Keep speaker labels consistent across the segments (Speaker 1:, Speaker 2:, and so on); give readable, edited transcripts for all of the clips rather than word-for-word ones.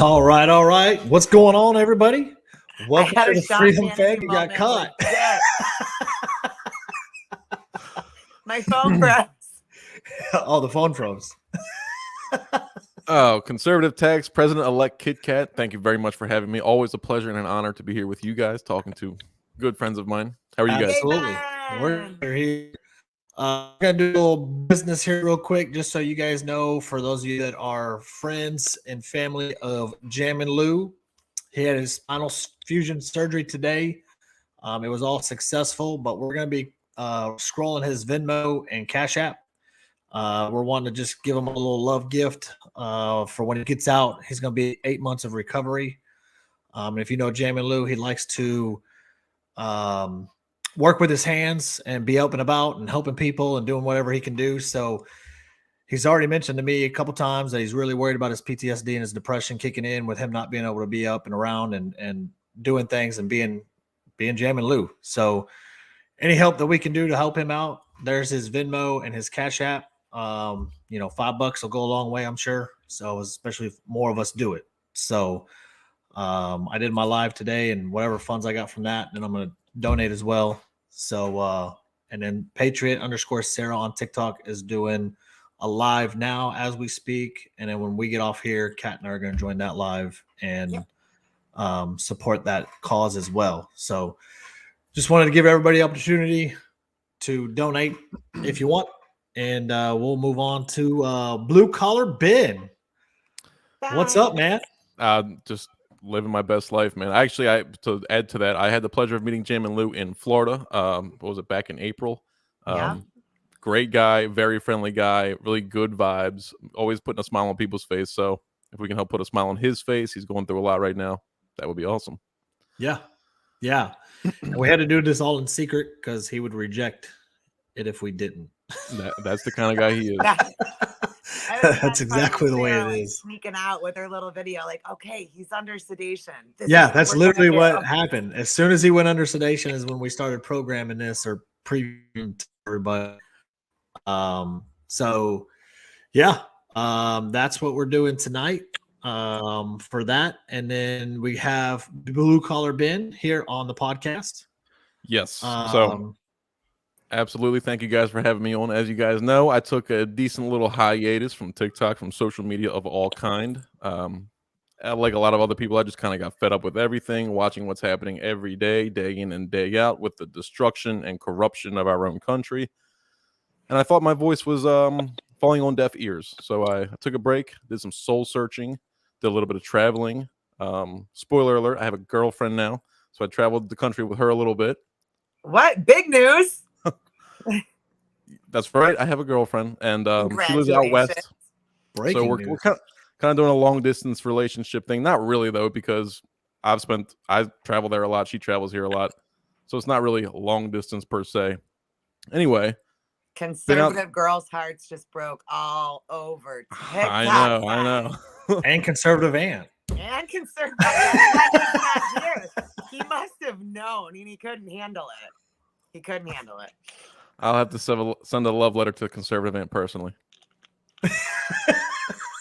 Speaker 1: All right, all right. What's going on, everybody?
Speaker 2: I
Speaker 1: Welcome
Speaker 2: had
Speaker 1: to
Speaker 2: a
Speaker 1: the
Speaker 2: Sean
Speaker 1: Freedom
Speaker 2: Fantasy
Speaker 1: Fag. You got
Speaker 2: moment,
Speaker 1: caught.
Speaker 2: legit. My phone froze.
Speaker 1: Oh, the phone froze.
Speaker 3: Oh, Conservative Tax President-elect Kit Kat, thank you very much for having me. Always a pleasure and an honor to be here with you guys, talking to good friends of mine. How are you guys?
Speaker 1: Absolutely. We're here. I'm going to do a little business here real quick, just so you guys know, for those of you that are friends and family of Jammin' Lou, he had his spinal fusion surgery today. It was all successful, but we're going to be scrolling his Venmo and Cash App. We're wanting to just give him a little love gift for when he gets out. He's going to be 8 months of recovery. And if you know Jammin' Lou, he likes to work with his hands and be up and about and helping people and doing whatever he can do. So he's already mentioned to me a couple times that he's really worried about his PTSD and his depression kicking in with him not being able to be up and around and doing things and being Jammin' Lou. So any help that we can do to help him out, there's his Venmo and his Cash App. $5 will go a long way, I'm sure. So especially if more of us do it. So I did my live today, and whatever funds I got from that, and I'm going to donate as well. So and then Patriot_Sarah on TikTok is doing a live now as we speak. And then when we get off here, Kat and I are going to join that live and support that cause as well. So just wanted to give everybody the opportunity to donate if you want. And we'll move on to Blue Collar Ben. What's up, man?
Speaker 3: Just living my best life, man. Actually, to add to that, I had the pleasure of meeting Jammin' Lou in Florida. What was it, back in April? Great guy, very friendly guy, really good vibes, always putting a smile on people's face. So if we can help put a smile on his face, he's going through a lot right now, that would be awesome.
Speaker 1: Yeah. And we had to do this all in secret because he would reject it if we didn't.
Speaker 3: That's the kind of guy he is.
Speaker 1: That's exactly the way it is.
Speaker 2: Sneaking out with her little video, like, okay, he's under sedation.
Speaker 1: That's literally what happened. As soon as he went under sedation is when we started programming this or previewing to everybody. That's what we're doing tonight for that. And then we have Blue Collar Ben here on the podcast.
Speaker 3: Yes. So absolutely. Thank you guys for having me on. As you guys know, I took a decent little hiatus from TikTok, from social media of all kind. Like a lot of other people, I just kind of got fed up with everything, watching what's happening every day, day in and day out, with the destruction and corruption of our own country. And I thought my voice was falling on deaf ears. So I took a break, did some soul searching, did a little bit of traveling. Spoiler alert, I have a girlfriend now. So I traveled the country with her a little bit.
Speaker 2: What? Big news.
Speaker 3: That's right. I have a girlfriend, and she lives out west. So we're kind of doing a long distance relationship thing. Not really though, because I travel there a lot. She travels here a lot, so it's not really long distance per se. Anyway,
Speaker 2: conservative girls' hearts just broke all over TikTok.
Speaker 3: I know.
Speaker 1: And conservative aunt.
Speaker 2: And conservative. He must have known, and he couldn't handle it.
Speaker 3: I'll have to send a love letter to the conservative aunt personally.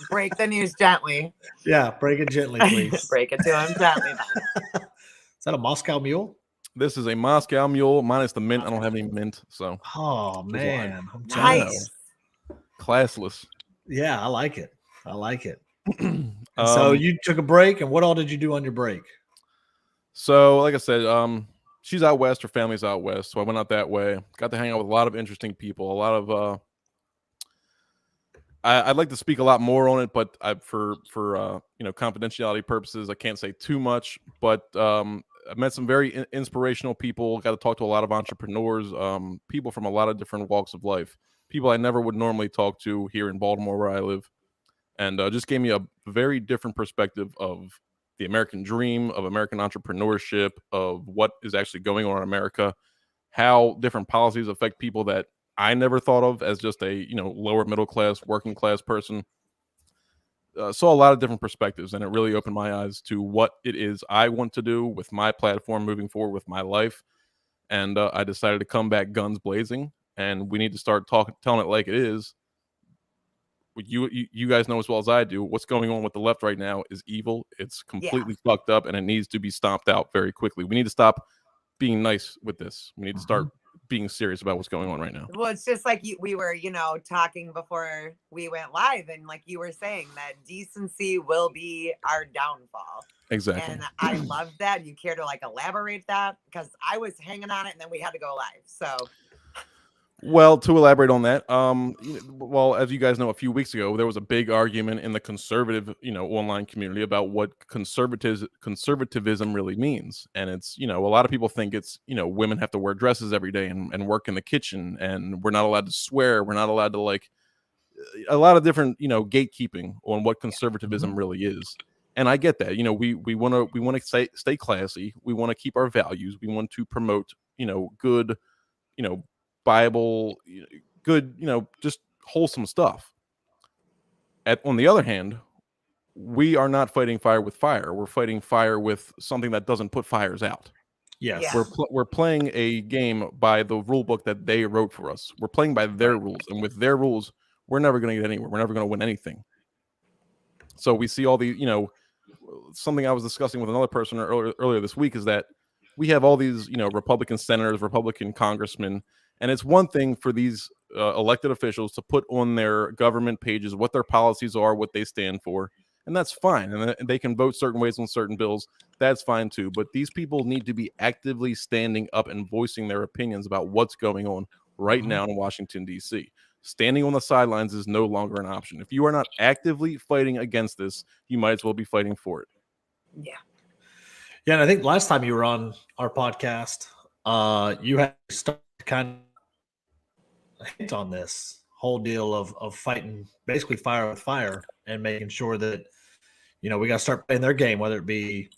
Speaker 2: Break the news gently.
Speaker 1: Yeah, break it gently, please.
Speaker 2: Break it to him gently.
Speaker 1: Is that a Moscow Mule?
Speaker 3: This is a Moscow Mule minus the mint. I don't have any mint, so.
Speaker 1: Oh man,
Speaker 2: nice.
Speaker 3: Classless.
Speaker 1: Yeah, I like it. So you took a break, and what all did you do on your break?
Speaker 3: So, like I said, she's out west. Her family's out west, so I went out that way. Got to hang out with a lot of interesting people. A lot of I'd like to speak a lot more on it, but for confidentiality purposes, I can't say too much. But I met some very inspirational people. Got to talk to a lot of entrepreneurs, people from a lot of different walks of life. People I never would normally talk to here in Baltimore, where I live, and just gave me a very different perspective of the American dream, of American entrepreneurship, of what is actually going on in America, how different policies affect people that I never thought of as just a lower middle class, working class person. Saw a lot of different perspectives, and it really opened my eyes to what it is I want to do with my platform moving forward with my life. And I decided to come back guns blazing, and we need to start telling it like it is. you guys know as well as I do, what's going on with the left right now is evil. It's completely fucked up, and it needs to be stomped out very quickly. We need to stop being nice with this. We need to start being serious about what's going on right now.
Speaker 2: Well, it's just like we were, talking before we went live, and like you were saying that decency will be our downfall.
Speaker 3: Exactly.
Speaker 2: And I love that. You care to like elaborate that? Because I was hanging on it and then we had to go live. So,
Speaker 3: well, to elaborate on that, well, as you guys know, a few weeks ago, there was a big argument in the conservative, online community about what conservatism really means. And it's, a lot of people think it's, women have to wear dresses every day and work in the kitchen, and we're not allowed to swear. We're not allowed to a lot of different, gatekeeping on what conservatism really is. And I get that, we want to stay classy. We want to keep our values. We want to promote, good, Bible, good, just wholesome stuff. On the other hand, we are not fighting fire with fire. We're fighting fire with something that doesn't put fires out.
Speaker 1: Yes.
Speaker 2: Yeah.
Speaker 3: We're playing a game by the rule book that they wrote for us. We're playing by their rules, and with their rules, we're never going to get anywhere. We're never going to win anything. So we see all the, something I was discussing with another person earlier this week is that we have all these, Republican senators, Republican congressmen, and it's one thing for these elected officials to put on their government pages what their policies are, what they stand for, and that's fine. And they can vote certain ways on certain bills. That's fine too. But these people need to be actively standing up and voicing their opinions about what's going on right now in Washington, D.C. Standing on the sidelines is no longer an option. If you are not actively fighting against this, you might as well be fighting for it.
Speaker 2: Yeah.
Speaker 1: Yeah, and I think last time you were on our podcast, you had started kind of hint on this whole deal of fighting basically fire with fire and making sure that, we got to start playing their game, whether it be,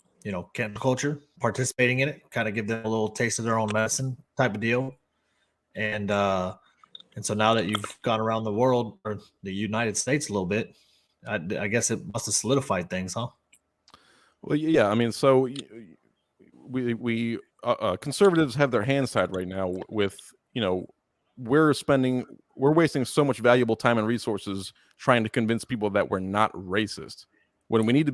Speaker 1: cancel culture, participating in it, kind of give them a little taste of their own medicine type of deal. And so now that you've gone around the world or the United States a little bit, I guess it must have solidified things, huh?
Speaker 3: Well, yeah. I mean, so we conservatives have their hands tied right now with, we're wasting so much valuable time and resources trying to convince people that we're not racist, when we need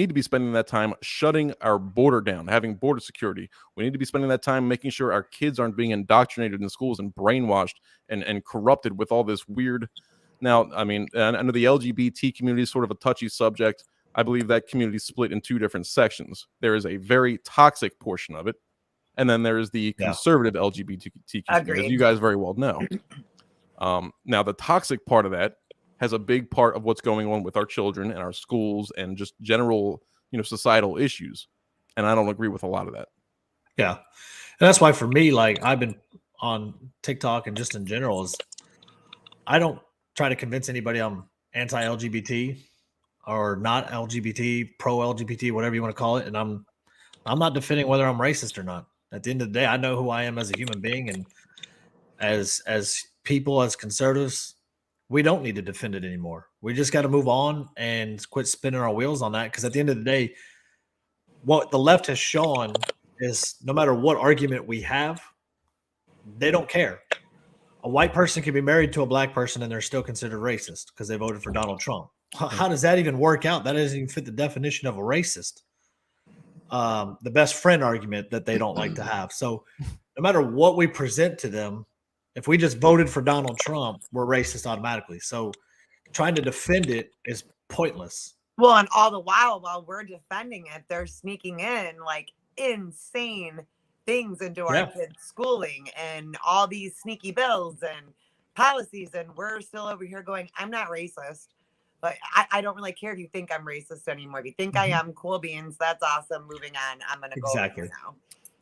Speaker 3: to be spending that time shutting our border down, having border security. We need to be spending that time making sure our kids aren't being indoctrinated in schools and brainwashed and corrupted with all this weird. Now, I mean, I know the LGBT community is sort of a touchy subject. I believe that community is split in two different sections. There is a very toxic portion of it, and then there is the conservative LGBT community, as you guys very well know. Now, the toxic part of that has a big part of what's going on with our children and our schools and just general, societal issues. And I don't agree with a lot of that.
Speaker 1: Yeah. And that's why for me, like I've been on TikTok and just in general is I don't try to convince anybody I'm anti-LGBT or not LGBT, pro-LGBT, whatever you want to call it. And I'm not defending whether I'm racist or not. At the end of the day, I know who I am as a human being, and as people, as conservatives, we don't need to defend it anymore. We just got to move on and quit spinning our wheels on that. Because at the end of the day, what the left has shown is no matter what argument we have, they don't care. A white person can be married to a black person and they're still considered racist because they voted for Donald Trump. How does that even work out? That doesn't even fit the definition of a racist. The best friend argument that they don't like to have. So no matter what we present to them, if we just voted for Donald Trump, we're racist automatically. So trying to defend it is pointless.
Speaker 2: Well, and all the while we're defending it, they're sneaking in like insane things into our kids' schooling and all these sneaky bills and policies. And we're still over here going, I'm not racist. But I don't really care if you think I'm racist anymore. If you think I am, cool beans. That's awesome. Moving on. I'm going to go over here now.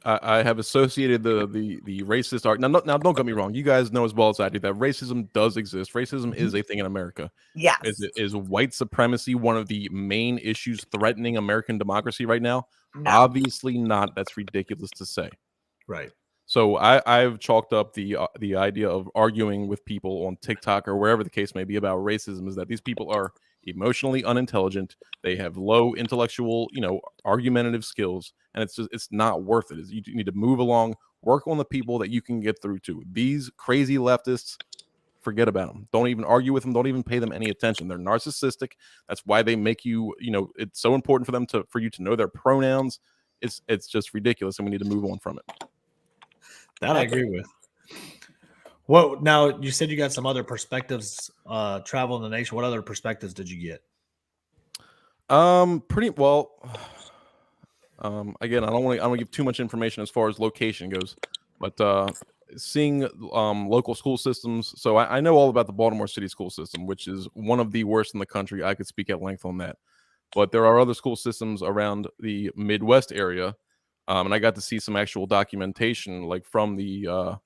Speaker 3: I have associated the racist art. Now, don't get me wrong. You guys know as well as I do that racism does exist. Racism is a thing in America.
Speaker 2: Yes.
Speaker 3: Is white supremacy one of the main issues threatening American democracy right now?
Speaker 2: No.
Speaker 3: Obviously not. That's ridiculous to say.
Speaker 1: Right.
Speaker 3: So I've chalked up the idea of arguing with people on TikTok or wherever the case may be about racism is that these people are emotionally unintelligent. They have low intellectual, argumentative skills, and it's not worth it. You need to move along, work on the people that you can get through to. These crazy leftists, forget about them. Don't even argue with them. Don't even pay them any attention. They're narcissistic. That's why they make you, it's so important for you to know their pronouns. It's just ridiculous, and we need to move on from it.
Speaker 1: That I agree with. Well, now you said you got some other perspectives, traveling the nation. What other perspectives did you get?
Speaker 3: Pretty well. Again, I don't want to give too much information as far as location goes, but seeing local school systems. So I know all about the Baltimore City school system, which is one of the worst in the country. I could speak at length on that, but there are other school systems around the Midwest area, and I got to see some actual documentation, like from the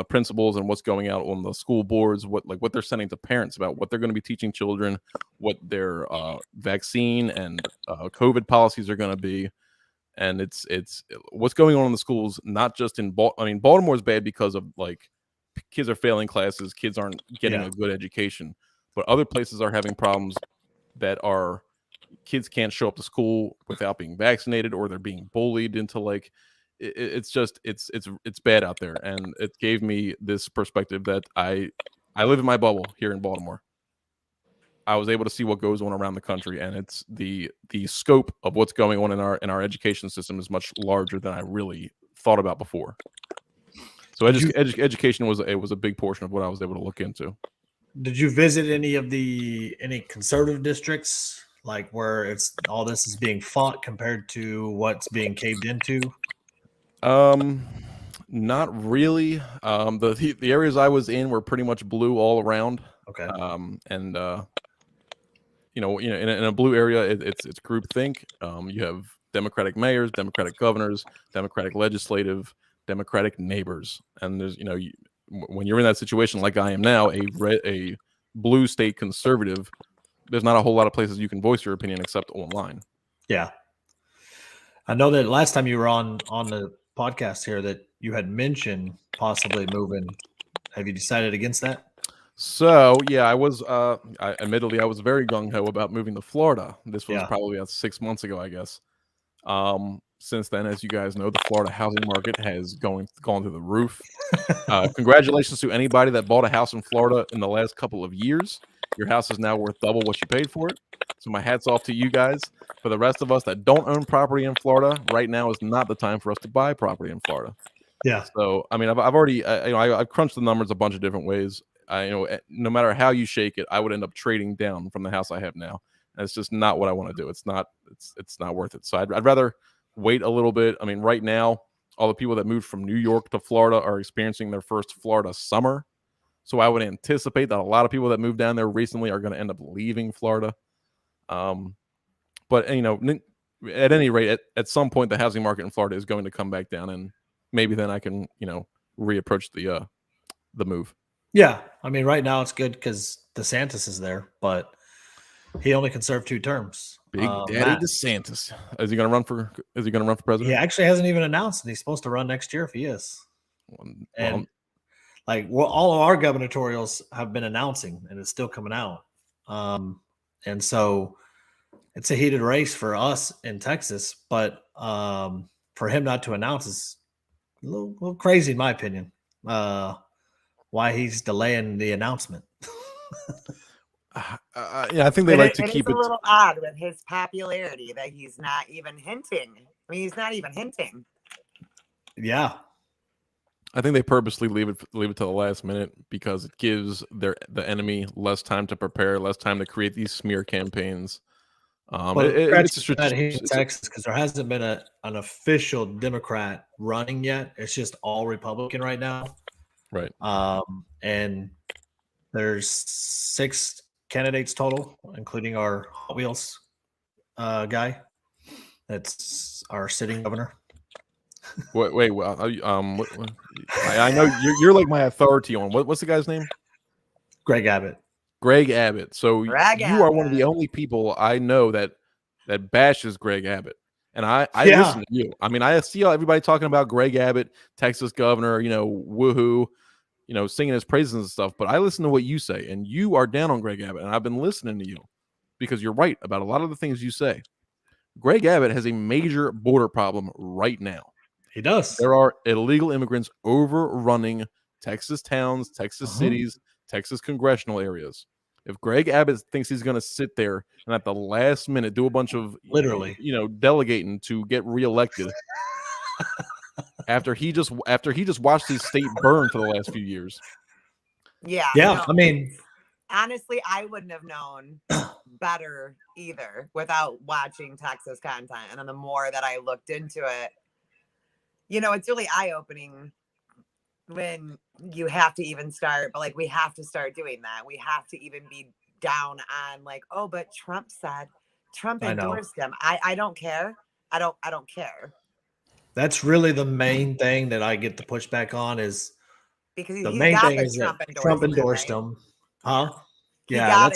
Speaker 3: principals and what's going out on the school boards, what they're sending to parents about what they're going to be teaching children, what their vaccine and COVID policies are going to be. And it's what's going on in the schools, not just in Baltimore's bad because of like kids are failing classes, kids aren't getting a good education, but other places are having problems that are kids can't show up to school without being vaccinated, or they're being bullied into like it's bad out there. And it gave me this perspective that I live in my bubble here in Baltimore. I was able to see what goes on around the country, and it's the scope of what's going on in our education system is much larger than I really thought about before. So education was a big portion of what I was able to look into.
Speaker 1: Did you visit any conservative districts, like where all this is being fought compared to what's being caved into?
Speaker 3: Not really. The areas I was in were pretty much blue all around.
Speaker 1: Okay.
Speaker 3: In a blue area, it's groupthink. You have Democratic mayors, Democratic governors, Democratic legislative, Democratic neighbors, and there's when you're in that situation like I am now, a blue state conservative, there's not a whole lot of places you can voice your opinion except online.
Speaker 1: Yeah, I know that last time you were on the podcast here that you had mentioned possibly moving. Have you decided against that?
Speaker 3: So yeah, I was. Admittedly, I was very gung ho about moving to Florida. This was probably about 6 months ago, I guess. Since then, as you guys know, the Florida housing market has gone through the roof. Congratulations to anybody that bought a house in Florida in the last couple of years. Your house is now worth double what you paid for it. So my hat's off to you guys. For the rest of us that don't own property in Florida, right now is not the time for us to buy property in Florida.
Speaker 1: Yeah.
Speaker 3: So I mean, I've already I've crunched the numbers a bunch of different ways. No matter how you shake it, I would end up trading down from the house I have now. And it's just not what I want to do. It's not worth it. So I'd rather wait a little bit. I mean, right now, all the people that moved from New York to Florida are experiencing their first Florida summer. So I would anticipate that a lot of people that moved down there recently are going to end up leaving Florida. But at any rate, at some point, the housing market in Florida is going to come back down, and maybe then I can, reapproach the move.
Speaker 1: Yeah, I mean, right now it's good because DeSantis is there, but he only can serve 2 terms.
Speaker 3: Big Daddy DeSantis. Is he going to run for president?
Speaker 1: He actually hasn't even announced, and he's supposed to run next year if he is. All of our gubernatorials have been announcing, and it's still coming out. And so it's a heated race for us in Texas, but for him not to announce is a little crazy, in my opinion. Why he's delaying the announcement.
Speaker 3: I think they like to keep it
Speaker 2: a little odd with his popularity that he's not even hinting. I mean, he's not even hinting.
Speaker 1: Yeah.
Speaker 3: I think they purposely leave it to the last minute because it gives the enemy less time to prepare, less time to create these smear campaigns. It's a strategic
Speaker 1: in Texas because there hasn't been an official Democrat running yet. It's just all Republican right now.
Speaker 3: Right.
Speaker 1: And there's 6 candidates total, including our Hot Wheels guy. That's our sitting governor.
Speaker 3: Wait. Well, I know you're like my authority on what's the guy's name?
Speaker 1: Greg Abbott.
Speaker 3: Greg Abbott. So you are one of the only people I know that bashes Greg Abbott. And I listen to you. I mean, I see everybody talking about Greg Abbott, Texas governor, woohoo, singing his praises and stuff. But I listen to what you say, and you are down on Greg Abbott. And I've been listening to you because you're right about a lot of the things you say. Greg Abbott has a major border problem right now.
Speaker 1: He does.
Speaker 3: There are illegal immigrants overrunning Texas towns, Texas cities, Texas congressional areas. If Greg Abbott thinks he's going to sit there and at the last minute do a bunch of
Speaker 1: Literally.
Speaker 3: delegating to get reelected after he just watched his state burn for the last few years.
Speaker 2: Yeah.
Speaker 1: Yeah,
Speaker 2: no,
Speaker 1: I mean,
Speaker 2: honestly, I wouldn't have known better either without watching Texas content. And then the more that I looked into it, it's really eye-opening when you have to even start, but like we have to start doing that. We have to even be down on like, oh, but Trump endorsed him. I don't care. I don't care.
Speaker 1: that's really the main thing that I get the pushback on is
Speaker 2: Because
Speaker 1: the
Speaker 2: he's
Speaker 1: main
Speaker 2: got
Speaker 1: thing
Speaker 2: the
Speaker 1: is that
Speaker 2: Trump
Speaker 1: Trump endorsed
Speaker 2: right?
Speaker 1: him. Huh?
Speaker 2: Yeah,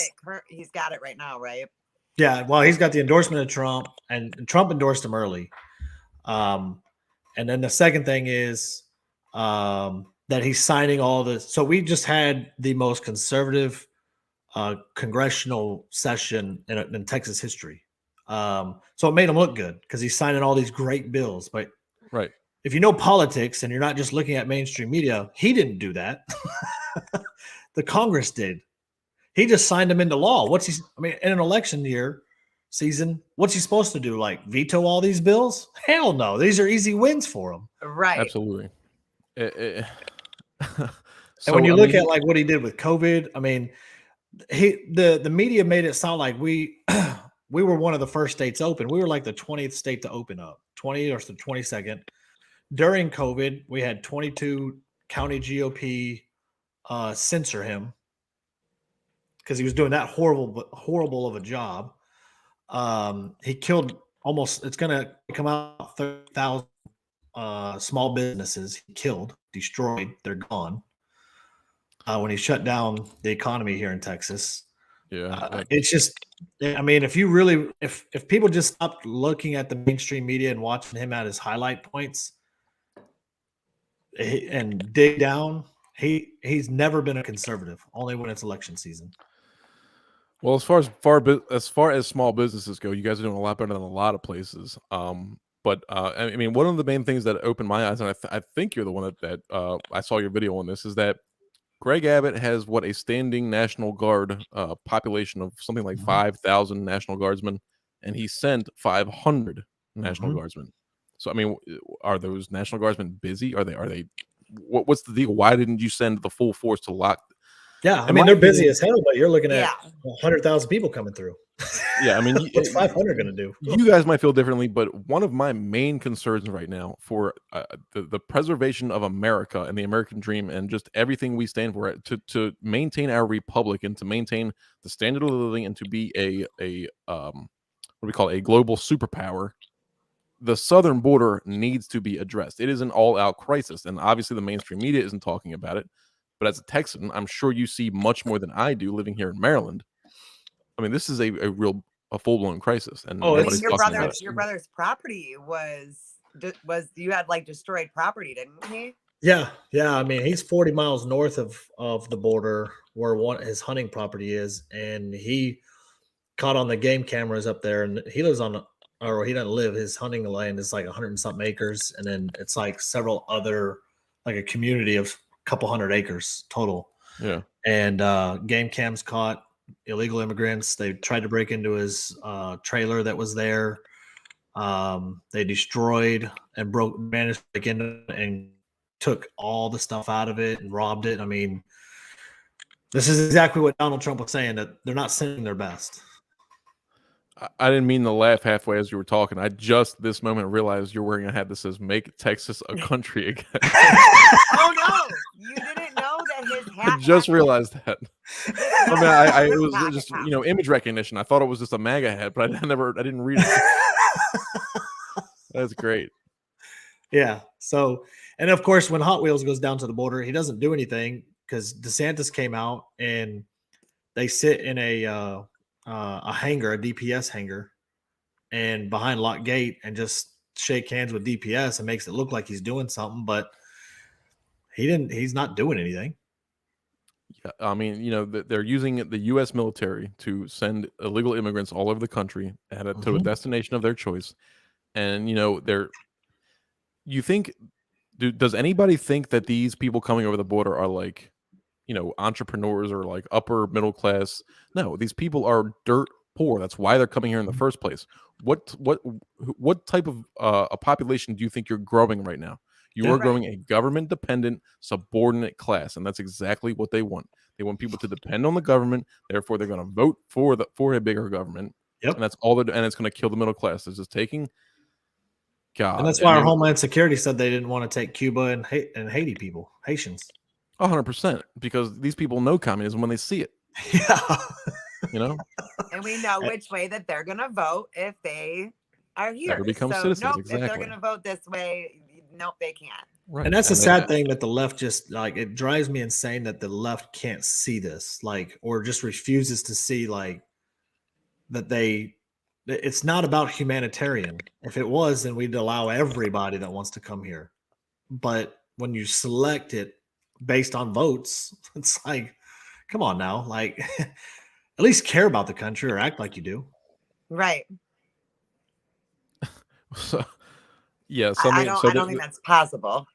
Speaker 2: he's got it right now, right?
Speaker 1: Yeah, well, he's got the endorsement of Trump, and Trump endorsed him early. And then the second thing is that he's signing all the. So we just had the most conservative congressional session in Texas history. So it made him look good because he's signing all these great bills. But
Speaker 3: Right.
Speaker 1: if you know politics and you're not just looking at mainstream media, he didn't do that. The Congress did. He just signed them into law. In an election year season, what's he supposed to do? Like veto all these bills? Hell no. These are easy wins for him.
Speaker 2: Right.
Speaker 3: Absolutely.
Speaker 1: And when you look at like what he did with COVID, I mean, the media made it sound like we were one of the first states open. We were like the 20th state to open up, 20 or the 22nd. During COVID, we had 22 county GOP censor him because he was doing that horrible of a job. He killed it's going to come out 30,000 small businesses. He killed, destroyed, they're gone. When he shut down the economy here in Texas.
Speaker 3: Yeah.
Speaker 1: It's just, I mean, if people just stopped looking at the mainstream media and watching him at his highlight points and dig down, he's never been a conservative, only when it's election season.
Speaker 3: Well, as far as small businesses go, you guys are doing a lot better than a lot of places. But I mean, one of the main things that opened my eyes, and I think you're the one that I saw your video on this, is that Greg Abbott has a standing National Guard population of something like 5,000 National Guardsmen, and he sent 500 National Guardsmen. So, I mean, are those National Guardsmen busy? Are they? What's the deal? Why didn't you send the full force to lock?
Speaker 1: Yeah, I mean, they're busy as hell, but you're looking at 100,000 people coming through.
Speaker 3: Yeah, I mean,
Speaker 1: what's 500 going to do?
Speaker 3: You guys might feel differently, but one of my main concerns right now for the preservation of America and the American dream and just everything we stand for, to maintain our republic and to maintain the standard of living and to be a what we call a global superpower, the southern border needs to be addressed. It is an all-out crisis, and obviously the mainstream media isn't talking about it. But as a Texan, I'm sure you see much more than I do living here in Maryland. I mean, this is a full-blown crisis. And
Speaker 2: your brother's property was you had like destroyed property, didn't he?
Speaker 1: Yeah. I mean, he's 40 miles north of the border where his hunting property is, and he caught on the game cameras up there. And he lives he doesn't live. His hunting land is like 100 and something acres, and then it's like several other, like a community of couple hundred acres total.
Speaker 3: Yeah.
Speaker 1: And game cams caught illegal immigrants. They tried to break into his trailer that was there. They destroyed and managed to break into and took all the stuff out of it and robbed it. I mean, this is exactly what Donald Trump was saying, that they're not sending their best.
Speaker 3: I didn't mean to laugh halfway as you were talking. I just this moment realized you're wearing a hat that says "Make Texas a Country Again."
Speaker 2: Oh no, you didn't know that his hat.
Speaker 3: I just realized that. I mean, it was just image recognition. I thought it was just a MAGA hat, but I didn't read it. That's great.
Speaker 1: Yeah. So, and of course, when Hot Wheels goes down to the border, he doesn't do anything because DeSantis came out and they sit in a hangar, a DPS hangar, and behind locked gate and just shake hands with DPS and makes it look like he's doing something, but he's not doing anything.
Speaker 3: Yeah, I mean, they're using the U.S. military to send illegal immigrants all over the country to a destination of their choice, and does anybody think that these people coming over the border are like entrepreneurs or like upper middle class. No, these people are dirt poor. That's why they're coming here in the first place. What type of a population do you think you're growing right now? You
Speaker 1: Yeah.
Speaker 3: are growing a government dependent subordinate class, and that's exactly what they want. They want people to depend on the government. Therefore, they're going to vote for a bigger government.
Speaker 1: Yep.
Speaker 3: And that's all and it's going to kill the middle class. It's just taking God.
Speaker 1: And that's why our Homeland Security said they didn't want to take Cuba and Haiti people, Haitians.
Speaker 3: 100%, because these people know communism when they see it.
Speaker 1: Yeah.
Speaker 2: And we know which way that they're going to vote if they are here.
Speaker 3: Never become
Speaker 2: so,
Speaker 3: citizens.
Speaker 2: nope,
Speaker 3: Exactly.
Speaker 2: if they're going to vote this way, nope, they can't.
Speaker 3: Right.
Speaker 1: And that's the sad thing that the left just like, it drives me insane that the left can't see this, like, or just refuses to see like that it's not about humanitarian. If it was, then we'd allow everybody that wants to come here. But when you select it based on votes, it's like, come on now, like at least care about the country or act like you do.
Speaker 2: Right.
Speaker 3: So, yeah,
Speaker 2: I don't think that's possible.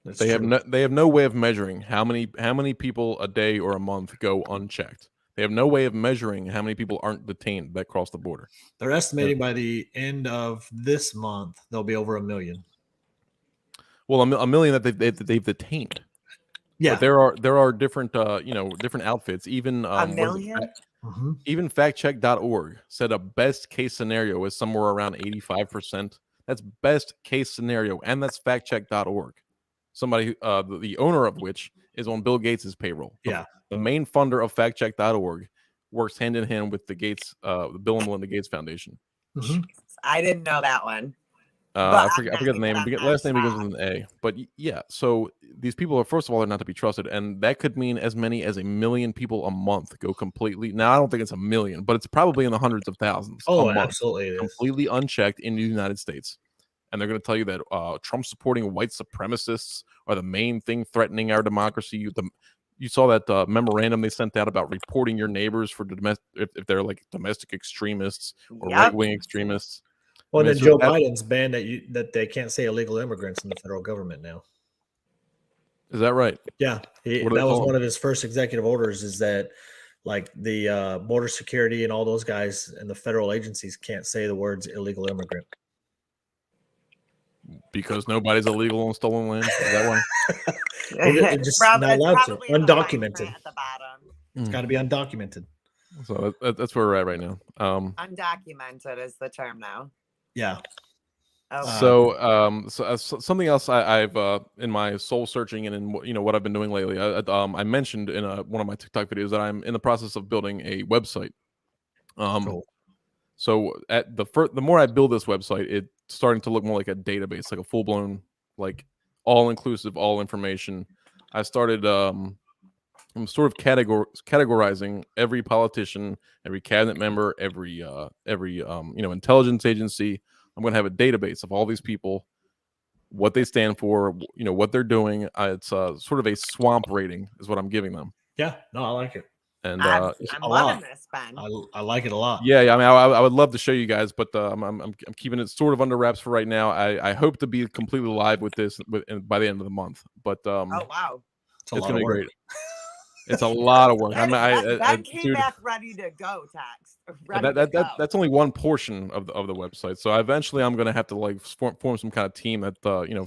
Speaker 3: They have no way of measuring how many people a day or a month go unchecked. They have no way of measuring how many people aren't detained that cross the border.
Speaker 1: They're estimating by the end of this month there'll be over 1 million.
Speaker 3: Well, a million that they've detained.
Speaker 1: Yeah,
Speaker 3: but there are different different outfits. Even
Speaker 2: a million.
Speaker 3: Even factcheck.org said a best case scenario is somewhere around 85%. That's best case scenario, and that's factcheck.org. Somebody the owner of which is on Bill Gates's payroll.
Speaker 1: Yeah.
Speaker 3: The main funder of factcheck.org works hand in hand with the Gates, the Bill and Melinda Gates Foundation.
Speaker 1: Mm-hmm.
Speaker 2: I didn't know that one.
Speaker 3: I forget the name. Last name begins with an A. But yeah, so these people are, first of all, they're not to be trusted, and that could mean as many as 1 million people a month go completely. Now, I don't think it's 1 million, but it's probably in the hundreds of thousands.
Speaker 1: Oh,
Speaker 3: a month,
Speaker 1: absolutely,
Speaker 3: completely unchecked in the United States. And they're going to tell you that Trump supporting white supremacists are the main thing threatening our democracy. You saw that memorandum they sent out about reporting your neighbors for if they're like domestic extremists or right-wing extremists.
Speaker 1: Well, then Joe Biden's banned that they can't say illegal immigrants in the federal government now.
Speaker 3: Is that right?
Speaker 1: Yeah, that was one of his first executive orders. Is that like the border security and all those guys and the federal agencies can't say the words illegal immigrant
Speaker 3: because nobody's illegal on stolen land. Is that why?
Speaker 1: It's just not allowed to. Undocumented.
Speaker 2: At the bottom.
Speaker 1: It's got to be undocumented.
Speaker 3: So that's where we're at right now.
Speaker 2: Undocumented is the term now.
Speaker 1: Yeah.
Speaker 2: Okay.
Speaker 3: So something else I've in my soul searching and in what I've been doing lately, I mentioned in one of my TikTok videos that I'm in the process of building a website.
Speaker 1: Cool.
Speaker 3: So the more I build this website, it's starting to look more like a database, like a full blown, like all inclusive, all information. I started I'm sort of categorizing every politician, every cabinet member, every intelligence agency. I'm going to have a database of all these people, what they stand for, what they're doing. It's sort of a swamp rating is what I'm giving them.
Speaker 1: Yeah, no, I like it.
Speaker 2: And I'm loving this, Ben.
Speaker 1: I like it a lot.
Speaker 3: Yeah. I mean, I would love to show you guys, but I'm keeping it sort of under wraps for right now. I hope to be completely live with this by the end of the month. But
Speaker 2: oh wow,
Speaker 3: it's going to be great. It's a lot of work.
Speaker 2: That came back ready to go, Tax.
Speaker 3: That's only one portion of the website. So eventually, I'm going to have to like form some kind of team that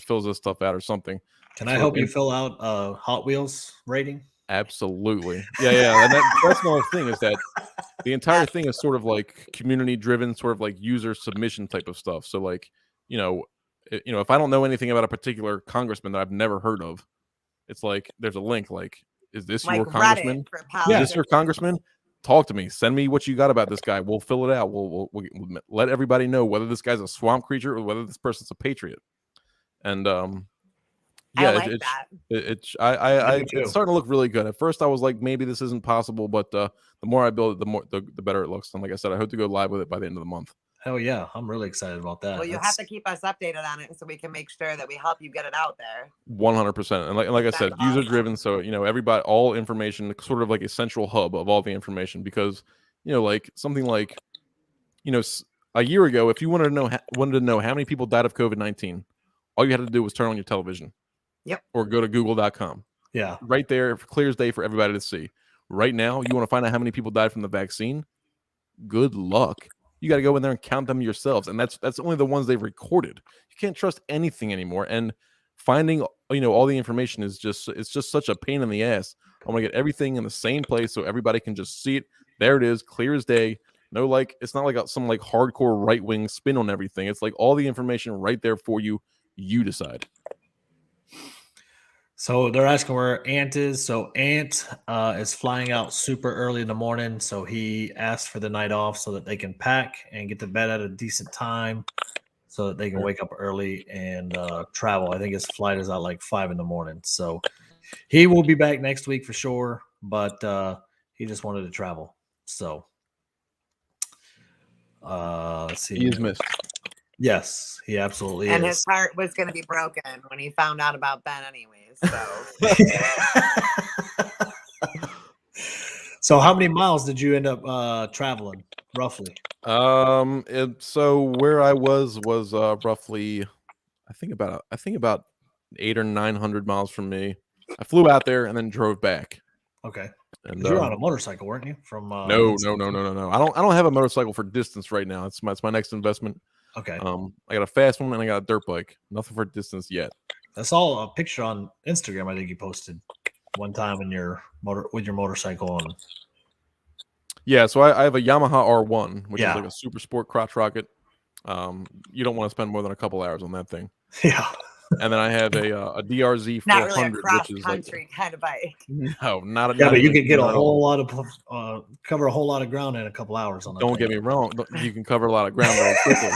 Speaker 3: fills this stuff out or something.
Speaker 1: Can I help you fill out Hot Wheels rating?
Speaker 3: Absolutely. Yeah. And that's another thing is that the entire thing is sort of like community driven, sort of like user submission type of stuff. So like if I don't know anything about a particular congressman that I've never heard of, it's like there's a link like. Is this your congressman? Is this your congressman? Talk to me. Send me what you got about this guy. We'll fill it out. We'll let everybody know whether this guy's a swamp creature or whether this person's a patriot. And it's starting to look really good. At first, I was like, maybe this isn't possible, but the more I build it, the better it looks. And like I said, I hope to go live with it by the end of the month.
Speaker 1: Hell yeah, I'm really excited about that.
Speaker 2: Well, you have to keep us updated on it so we can make sure that we help you get it out there.
Speaker 3: 100%. And like I said, user driven. So everybody, all information, sort of like a central hub of all the information. Because like something like a year ago, if you wanted to know how many people died of COVID-19, all you had to do was turn on your television.
Speaker 2: Yep.
Speaker 3: Or go to Google.com.
Speaker 1: Yeah.
Speaker 3: Right there, clear as day for everybody to see. Right now, you want to find out how many people died from the vaccine? Good luck. You got to go in there and count them yourselves, and that's only the ones they've recorded. You can't trust anything anymore. And finding all the information is just such a pain in the ass. I want to get everything in the same place so everybody can just see it. There it is, clear as day. No, it's not like some hardcore right wing spin on everything. It's like all the information right there for you. You decide.
Speaker 1: So they're asking where Ant is. So Ant is flying out super early in the morning. So he asked for the night off so that they can pack and get to bed at a decent time so that they can wake up early and travel. I think his flight is out 5 in the morning. So he will be back next week for sure, but he just wanted to travel. So let's see.
Speaker 3: He is missed.
Speaker 1: Yes, he absolutely
Speaker 2: and
Speaker 1: is.
Speaker 2: his heart was going to be broken when he found out about Ben anyways. So
Speaker 1: So how many miles did you end up traveling roughly?
Speaker 3: So where I was roughly I think about 800 or 900 miles from me. I flew out there and then drove back.
Speaker 1: Okay.
Speaker 3: And
Speaker 1: you were on a motorcycle, weren't you? From
Speaker 3: no. I don't have a motorcycle for distance right now. It's my next investment.
Speaker 1: Okay.
Speaker 3: I got a fast one and I got a dirt bike. Nothing for distance yet.
Speaker 1: I saw a picture on Instagram. I think you posted one time in with your motorcycle on.
Speaker 3: Yeah, so I have a Yamaha R1, which is
Speaker 1: Yeah.
Speaker 3: like a super sport crotch rocket. You don't want to spend more than a couple hours on that thing.
Speaker 1: Yeah.
Speaker 3: And then I have a DRZ 400,
Speaker 2: not really a cross
Speaker 3: which is
Speaker 2: country kind of bike.
Speaker 3: no, not a.
Speaker 1: Yeah,
Speaker 3: not
Speaker 1: but you
Speaker 3: even-
Speaker 1: could get a
Speaker 3: not at all.
Speaker 1: whole lot of cover a whole lot of ground in a couple hours on that.
Speaker 3: Don't get me wrong. You can cover a lot of ground very quickly.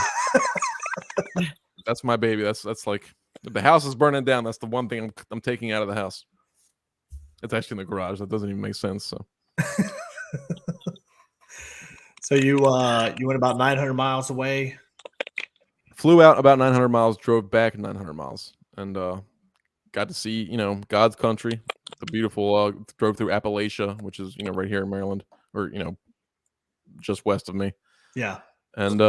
Speaker 3: That's my baby. That's like if the house is burning down. That's the one thing I'm taking out of the house. It's actually in the garage. That doesn't even make sense. So
Speaker 1: So you went about 900 miles away.
Speaker 3: flew out about 900 miles, drove back 900 miles, and got to see God's country, the beautiful. Drove through Appalachia, which is right here in Maryland, or just west of me.
Speaker 1: Yeah.
Speaker 3: And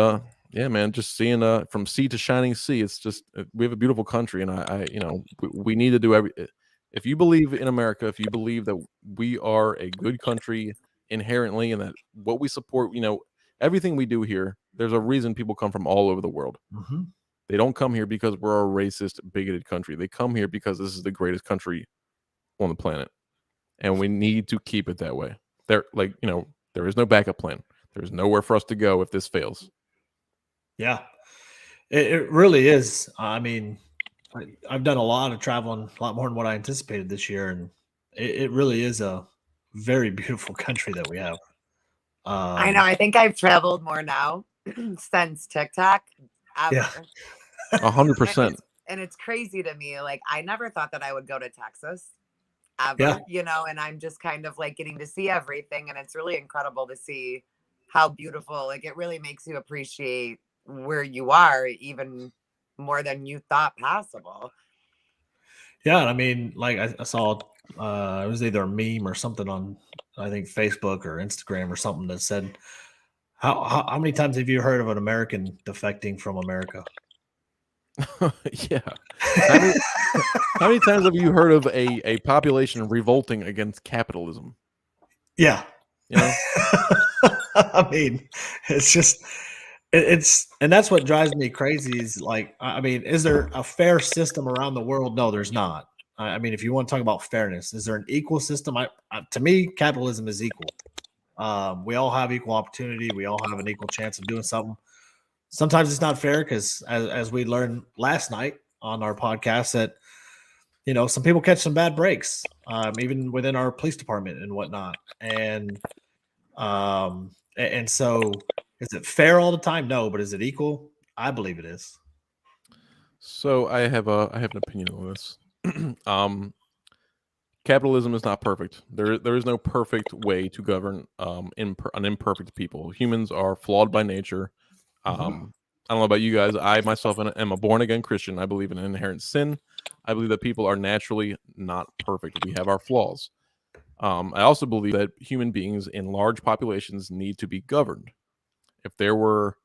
Speaker 3: yeah, man, just seeing from sea to shining sea. It's just we have a beautiful country, and we need to do every. If you believe in America, if you believe that we are a good country inherently, and that what we support, everything we do here, there's a reason people come from all over the world.
Speaker 1: Mm-hmm.
Speaker 3: They don't come here because we're a racist, bigoted country. They come here because this is the greatest country on the planet, and we need to keep it that way. There is no backup plan. There's nowhere for us to go if this fails.
Speaker 1: Yeah, it really is. I mean, I've done a lot of traveling, a lot more than what I anticipated this year, and it really is a very beautiful country that we have.
Speaker 2: I know. I think I've traveled more now since TikTok ever.
Speaker 1: Yeah.
Speaker 3: 100%.
Speaker 2: And it's crazy to me. Like, I never thought that I would go to Texas ever, and I'm just kind of getting to see everything. And it's really incredible to see how beautiful, it really makes you appreciate where you are even more than you thought possible.
Speaker 1: Yeah. I mean, I saw it was either a meme or something on, I think, Facebook or Instagram or something that said, how many times have you heard of an American defecting from America?
Speaker 3: Yeah. How many times have you heard of a population revolting against capitalism?
Speaker 1: Yeah. I mean, it's just and that's what drives me crazy is is there a fair system around the world? No, there's not. I mean, if you want to talk about fairness, is there an equal system? To me, capitalism is equal. We all have equal opportunity. We all have an equal chance of doing something. Sometimes it's not fair because, as we learned last night on our podcast, that some people catch some bad breaks, even within our police department and whatnot. And so, is it fair all the time? No, but is it equal? I believe it is.
Speaker 3: So I have an opinion on this. Capitalism is not perfect. There is no perfect way to govern an imperfect people. Humans are flawed by nature. I don't know about you guys. I myself am a born again Christian. I believe in inherent sin. I believe that people are naturally not perfect. We have our flaws. I also believe that human beings in large populations need to be governed. If there were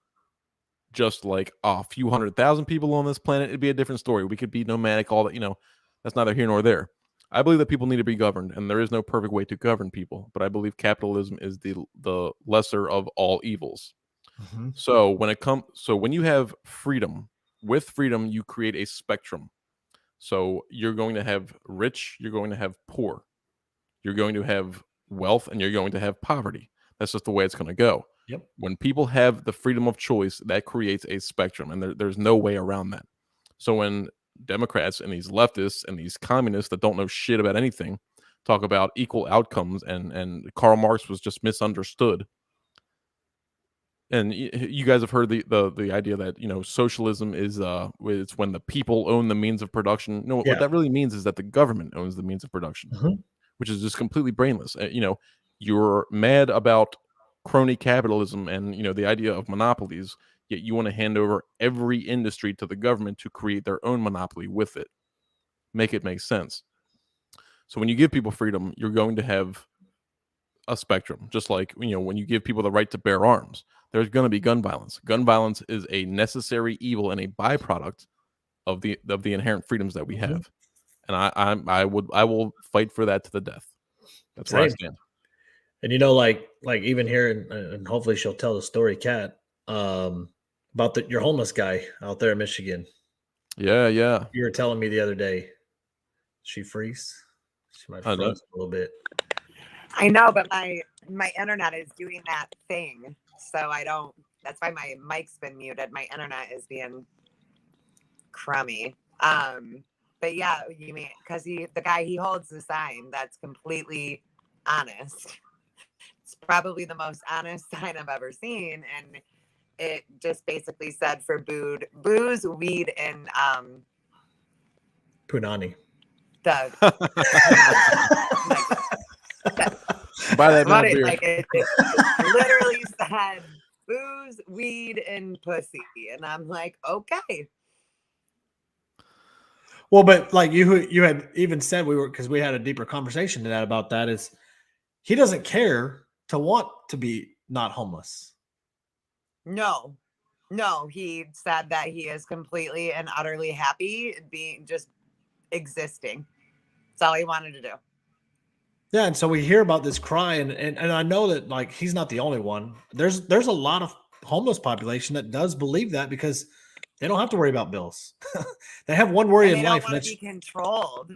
Speaker 3: just a few 100,000 people on this planet, it'd be a different story. We could be nomadic, all that, that's neither here nor there. I believe that people need to be governed, and there is no perfect way to govern people. But I believe capitalism is the lesser of all evils.
Speaker 1: Mm-hmm.
Speaker 3: So when you have freedom, with freedom you create a spectrum. So you're going to have rich, you're going to have poor, you're going to have wealth, and you're going to have poverty. That's just the way it's going to go.
Speaker 1: Yep.
Speaker 3: When people have the freedom of choice, that creates a spectrum, and there's no way around that. So when Democrats and these leftists and these communists that don't know shit about anything talk about equal outcomes, and Karl Marx was just misunderstood. And you guys have heard the idea that, you know, socialism is it's when the people own the means of production. No,
Speaker 1: Yeah.
Speaker 3: what that really means is that the government owns the means of production, which is just completely brainless. You know, you're mad about crony capitalism and, you know, the idea of monopolies, yet you want to hand over every industry to the government to create their own monopoly with it. Make it make sense. So when you give people freedom, you're going to have a spectrum, just like, you know, when you give people the right to bear arms, there's going to be gun violence. Gun violence is a necessary evil and a byproduct of the inherent freedoms that we have. And I will fight for that to the death. That's where I stand.
Speaker 1: And you know, like even here, and hopefully she'll tell the story, Kat, about your homeless guy out there in Michigan.
Speaker 3: Yeah.
Speaker 1: You were telling me the other day. She freeze. She might freeze a little bit.
Speaker 2: I know, but my internet is doing that thing, so I don't. That's why my mic's been muted. My internet is being crummy. But yeah, you mean because the guy, he holds the sign that's completely honest. It's probably the most honest sign I've ever seen, and it just basically said for booze, weed, and
Speaker 1: punani.
Speaker 3: By that
Speaker 2: funny, like it literally said booze, weed, and pussy, and I'm like, okay.
Speaker 1: Well, but like you had even said, because we had a deeper conversation to that about that, is he doesn't care to want to be not homeless.
Speaker 2: No, he said that he is completely and utterly happy being just existing. That's all he wanted to do.
Speaker 1: Yeah, and so we hear about this cry, and I know that like he's not the only one. There's a lot of homeless population that does believe that because they don't have to worry about bills. They have one worry in life.
Speaker 2: They don't want to be controlled.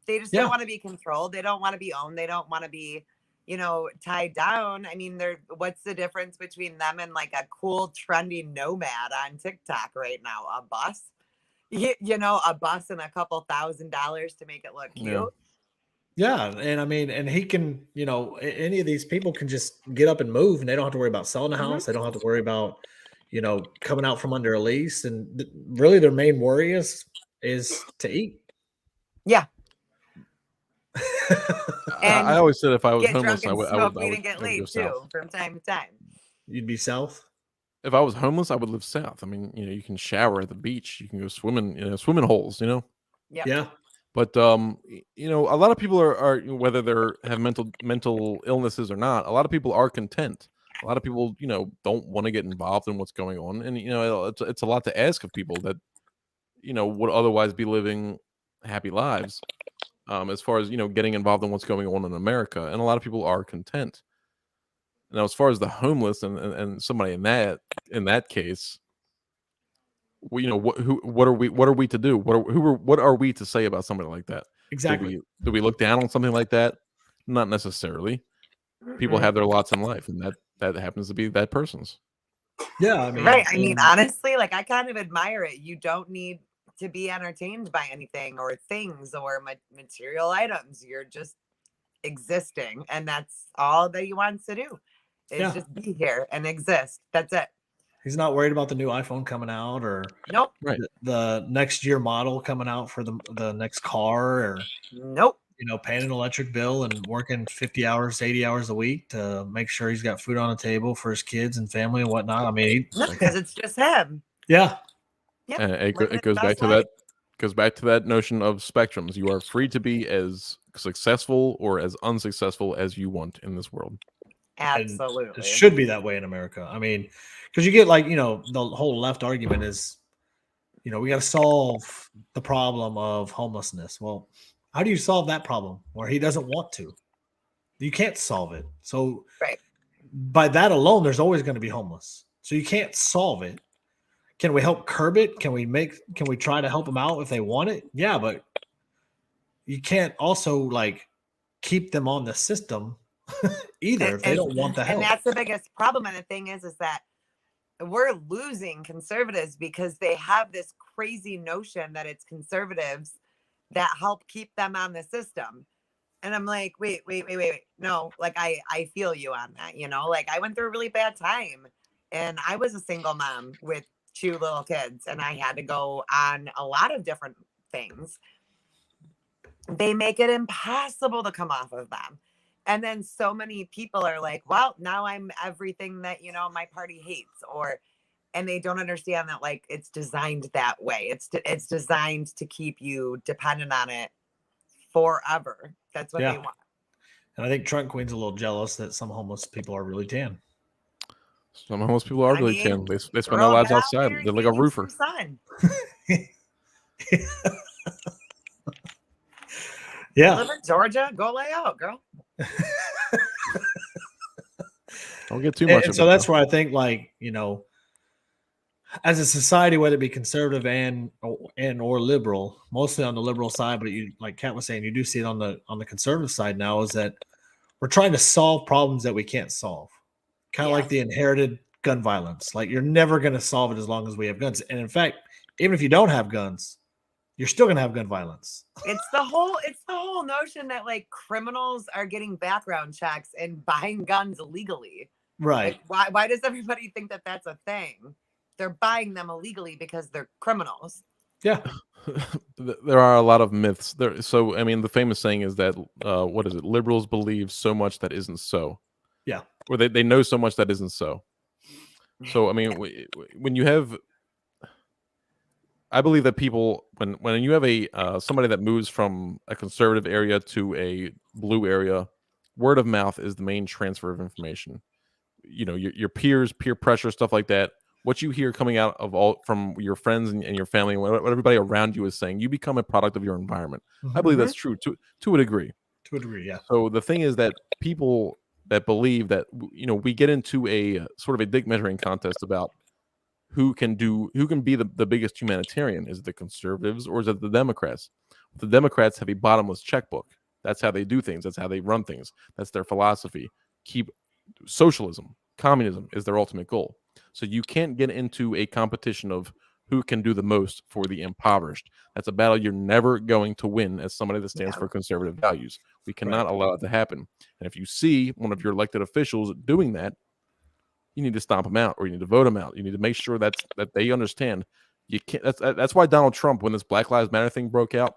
Speaker 2: They just don't want to be controlled. They don't want to be owned. They don't want to be, you know, tied down. I mean, what's the difference between them and like a cool, trendy nomad on TikTok right now? A bus, you know, a bus and a couple $1,000s to make it look cute.
Speaker 1: Yeah. And I mean, and he can, you know, any of these people can just get up and move, and they don't have to worry about selling a house. They don't have to worry about, you know, coming out from under a lease. And really their main worry is to eat.
Speaker 2: Yeah.
Speaker 3: I always said if I was homeless, I would
Speaker 2: get laid too from time to time.
Speaker 1: You'd be south.
Speaker 3: If I was homeless, I would live south. I mean, you know, you can shower at the beach, you can go swimming, you know, swimming holes, you know.
Speaker 1: Yeah.
Speaker 3: But you know, a lot of people are whether they're have mental illnesses or not, a lot of people are content. A lot of people, you know, don't want to get involved in what's going on, and you know, it's a lot to ask of people that, you know, would otherwise be living happy lives. As far as, you know, getting involved in what's going on in America, and a lot of people are content. Now, as far as the homeless and somebody in that case, well, you know, what are we to do? What are we to say about somebody like that?
Speaker 1: Exactly.
Speaker 3: Do we look down on something like that? Not necessarily. People have their lots in life, and that happens to be that person's.
Speaker 1: Yeah, I mean,
Speaker 2: right. I mean, honestly, like I kind of admire it. You don't need to be entertained by anything or things or material items. You're just existing, and that's all that he wants to do is just be here and exist. That's it.
Speaker 1: He's not worried about the new iPhone coming out or
Speaker 2: nope,
Speaker 3: right,
Speaker 1: the next year model coming out for the next car, or
Speaker 2: nope,
Speaker 1: you know, paying an electric bill and working 50 hours, 80 hours a week to make sure he's got food on the table for his kids and family and whatnot. I mean,
Speaker 2: because it's just him.
Speaker 1: Yeah.
Speaker 2: Yep.
Speaker 3: And it goes back to that. Goes back to that notion of spectrums. You are free to be as successful or as unsuccessful as you want in this world.
Speaker 2: Absolutely.
Speaker 1: And it should be that way in America. I mean, because you get like, you know, the whole left argument is, you know, we got to solve the problem of homelessness. Well, How do you solve that problem where he doesn't want to? You can't solve it. So
Speaker 2: Right.
Speaker 1: by that alone, there's always going to be homeless. So you can't solve it. Can we help curb it? Can we try to help them out if they want it? Yeah, but you can't also like keep them on the system either if they don't want the help.
Speaker 2: And that's the biggest problem. And the thing is that we're losing conservatives because they have this crazy notion that it's conservatives that help keep them on the system. And I'm like, wait. No, like I feel you on that, you know, like I went through a really bad time and I was a single mom with 2 little kids and I had to go on a lot of different things. They make it impossible to come off of them. And then so many people are like, well, now I'm everything that, you know, my party hates, and they don't understand that like it's designed that way. It's designed to keep you dependent on it forever. That's what they want.
Speaker 1: And I think Trunk Queen's a little jealous that some homeless people are really tan.
Speaker 3: Some homeless people are really tan. They spend their lives outside. They're like a roofer.
Speaker 1: Yeah.
Speaker 2: Live in Georgia, go lay out, girl.
Speaker 3: Don't get too much.
Speaker 1: And so that's where I think, like, you know, as a society, whether it be conservative and or liberal, mostly on the liberal side, but you, like Kat was saying, you do see it on the conservative side now, is that we're trying to solve problems that we can't solve. Kind of like the inherited gun violence. Like, you're never going to solve it as long as we have guns. And in fact, even if you don't have guns, you're still going to have gun violence.
Speaker 2: It's the whole notion that like criminals are getting background checks and buying guns illegally.
Speaker 1: Right.
Speaker 2: Like, why does everybody think that that's a thing? They're buying them illegally because they're criminals.
Speaker 1: Yeah.
Speaker 3: There are a lot of myths there. So, I mean, the famous saying is that, what is it? Liberals believe so much that isn't so.
Speaker 1: Yeah.
Speaker 3: Or they know so much that isn't so. So, I mean, when you have, I believe that people, when you have a somebody that moves from a conservative area to a blue area, word of mouth is the main transfer of information. You know, your peers, peer pressure, stuff like that. What you hear coming out of from your friends and your family, what everybody around you is saying, you become a product of your environment. I believe that's true to a degree.
Speaker 1: To a degree, yeah.
Speaker 3: So the thing is that people that believe that, you know, we get into a sort of a dick measuring contest about who can be the biggest humanitarian. Is it the conservatives or is it the Democrats? The Democrats have a bottomless checkbook. That's how they do things. That's how they run things. That's their philosophy. Socialism, communism is their ultimate goal. So you can't get into a competition of who can do the most for the impoverished. That's a battle you're never going to win as somebody that stands for conservative values. We cannot allow it to happen. And if you see one of your elected officials doing that, you need to stomp them out, or you need to vote them out. You need to make sure that they understand. You can't. That's why Donald Trump, when this Black Lives Matter thing broke out,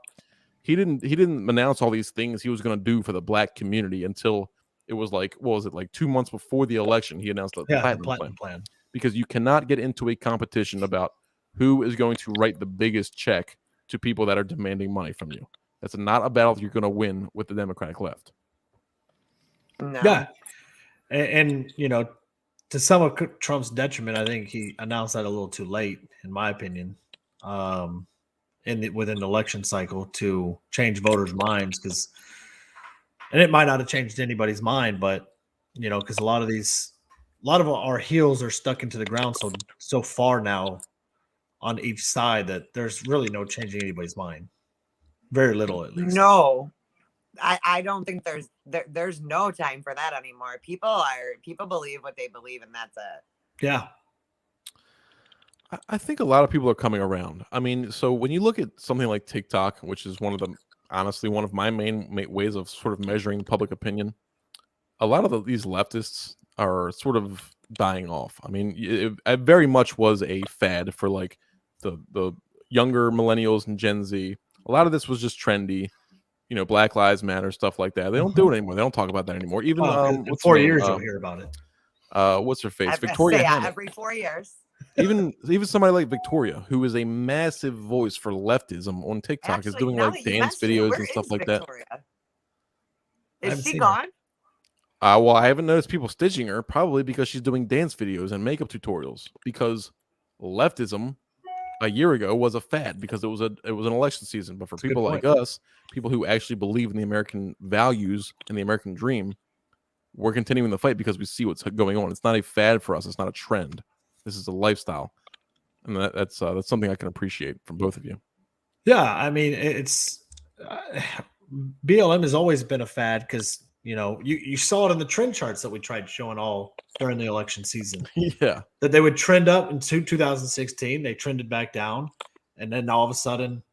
Speaker 3: he didn't announce all these things he was going to do for the black community until it was like, what was it, like 2 months before the election? He announced the platinum plan. Because you cannot get into a competition about who is going to write the biggest check to people that are demanding money from you. That's not a battle you're going to win with the Democratic left.
Speaker 2: No.
Speaker 1: Yeah. And you know, to some of Trump's detriment, I think he announced that a little too late, in my opinion, within the election cycle to change voters' minds. And it might not have changed anybody's mind, but, you know, because a lot of our heels are stuck into the ground so far now on each side that there's really no changing anybody's mind. Very little, at least.
Speaker 2: No, I don't think there's no time for that anymore. People believe what they believe, and that's it.
Speaker 1: Yeah.
Speaker 3: I think a lot of people are coming around. I mean, so when you look at something like TikTok, which is honestly one of my main ways of sort of measuring public opinion, a lot of these leftists are sort of dying off. I mean, it very much was a fad for like the younger millennials and Gen Z. A lot of this was just trendy, you know, Black Lives Matter, stuff like that. They don't do it anymore. They don't talk about that anymore. Even
Speaker 1: in 4 years, you'll hear about it.
Speaker 3: What's her face? Victoria.
Speaker 2: Every 4 years.
Speaker 3: Even somebody like Victoria, who is a massive voice for leftism on TikTok, is doing like dance videos and stuff like
Speaker 2: Victoria?
Speaker 3: that.
Speaker 2: Is she gone?
Speaker 3: Well, I haven't noticed people stitching her, probably because she's doing dance videos and makeup tutorials. Because leftism a year ago was a fad because it was an election season. But for people like us, people who actually believe in the American values and the American dream, we're continuing the fight because we see what's going on. It's not a fad for us. It's not a trend. This is a lifestyle, and that's something I can appreciate from both of you.
Speaker 1: Yeah, I mean, it's BLM has always been a fad because you saw it in the trend charts that we tried showing all during the election season.
Speaker 3: Yeah,
Speaker 1: that they would trend up in 2016, they trended back down, and then all of a sudden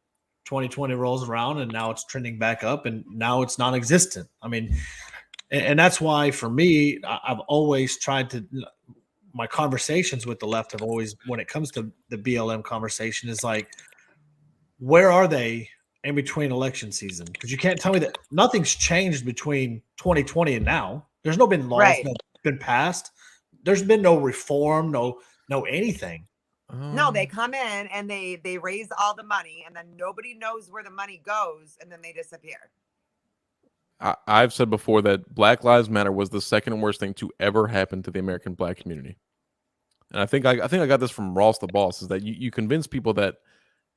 Speaker 1: 2020 rolls around and now it's trending back up, and now it's non-existent. I mean, and that's why for me, I've always tried to, my conversations with the left have always, when it comes to the BLM conversation, is like, where are they in between election season? Because you can't tell me that nothing's changed between 2020 and now. There's no been laws
Speaker 2: Right.
Speaker 1: that have been passed. There's been no reform, no anything.
Speaker 2: No, they come in and they raise all the money, and then nobody knows where the money goes, and then they disappear.
Speaker 3: I've said before that Black Lives Matter was the second worst thing to ever happen to the American Black community, and I think I got this from Ross the Boss. Is that you convince people that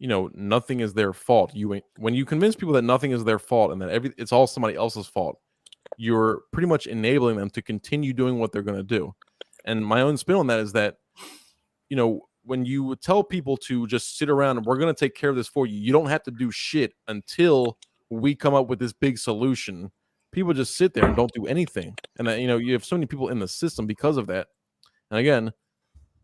Speaker 3: nothing is their fault. When you convince people that nothing is their fault and that it's all somebody else's fault, you're pretty much enabling them to continue doing what they're going to do. And my own spin on that is that, when you tell people to just sit around and we're going to take care of this for you, you don't have to do shit until we come up with this big solution. People just sit there and don't do anything. And that, you have so many people in the system because of that. And again,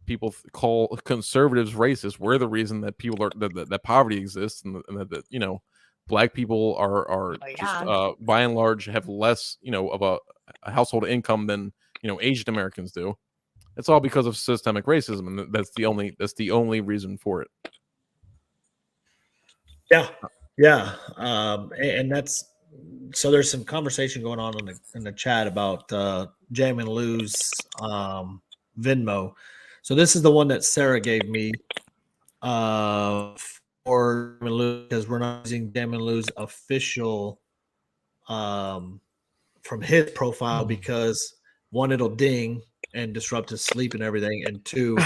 Speaker 3: people call conservatives racist. We're the reason that people are that poverty exists, and that Black people are just by and large have less of a household income than Asian Americans do. It's all because of systemic racism, and that's the only reason for it.
Speaker 1: Yeah, and that's so. There's some conversation going on in the chat about Jamin Lou's Venmo. So this is the one that Sarah gave me for Jamin Lou, because we're not using Jamin Lou's official from his profile, because one, it'll ding and disrupt his sleep and everything, and two,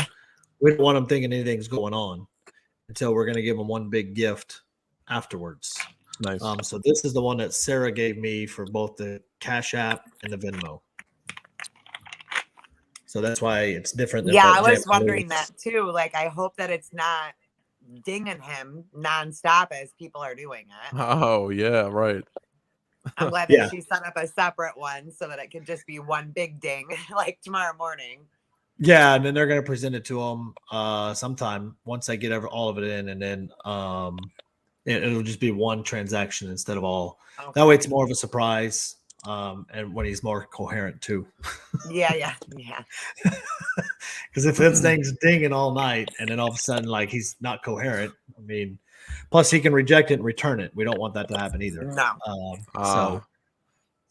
Speaker 1: we don't want him thinking anything's going on until we're going to give him one big gift afterwards.
Speaker 3: Nice.
Speaker 1: So this is the one that Sarah gave me for both the Cash App and the Venmo. So that's why it's different. Than
Speaker 2: I was wondering that too. Like, I hope that it's not dinging him nonstop as people are doing it.
Speaker 3: Oh yeah, right.
Speaker 2: I'm glad that she set up a separate one so that it could just be one big ding, like tomorrow morning.
Speaker 1: Yeah, and then they're going to present it to him sometime once I get all of it in, and then it'll just be one transaction instead of all. Okay. That way, it's more of a surprise. And when he's more coherent too.
Speaker 2: Yeah.
Speaker 1: Because if this thing's dinging all night and then all of a sudden, like, he's not coherent, I mean, plus he can reject it and return it. We don't want that to happen either.
Speaker 2: No.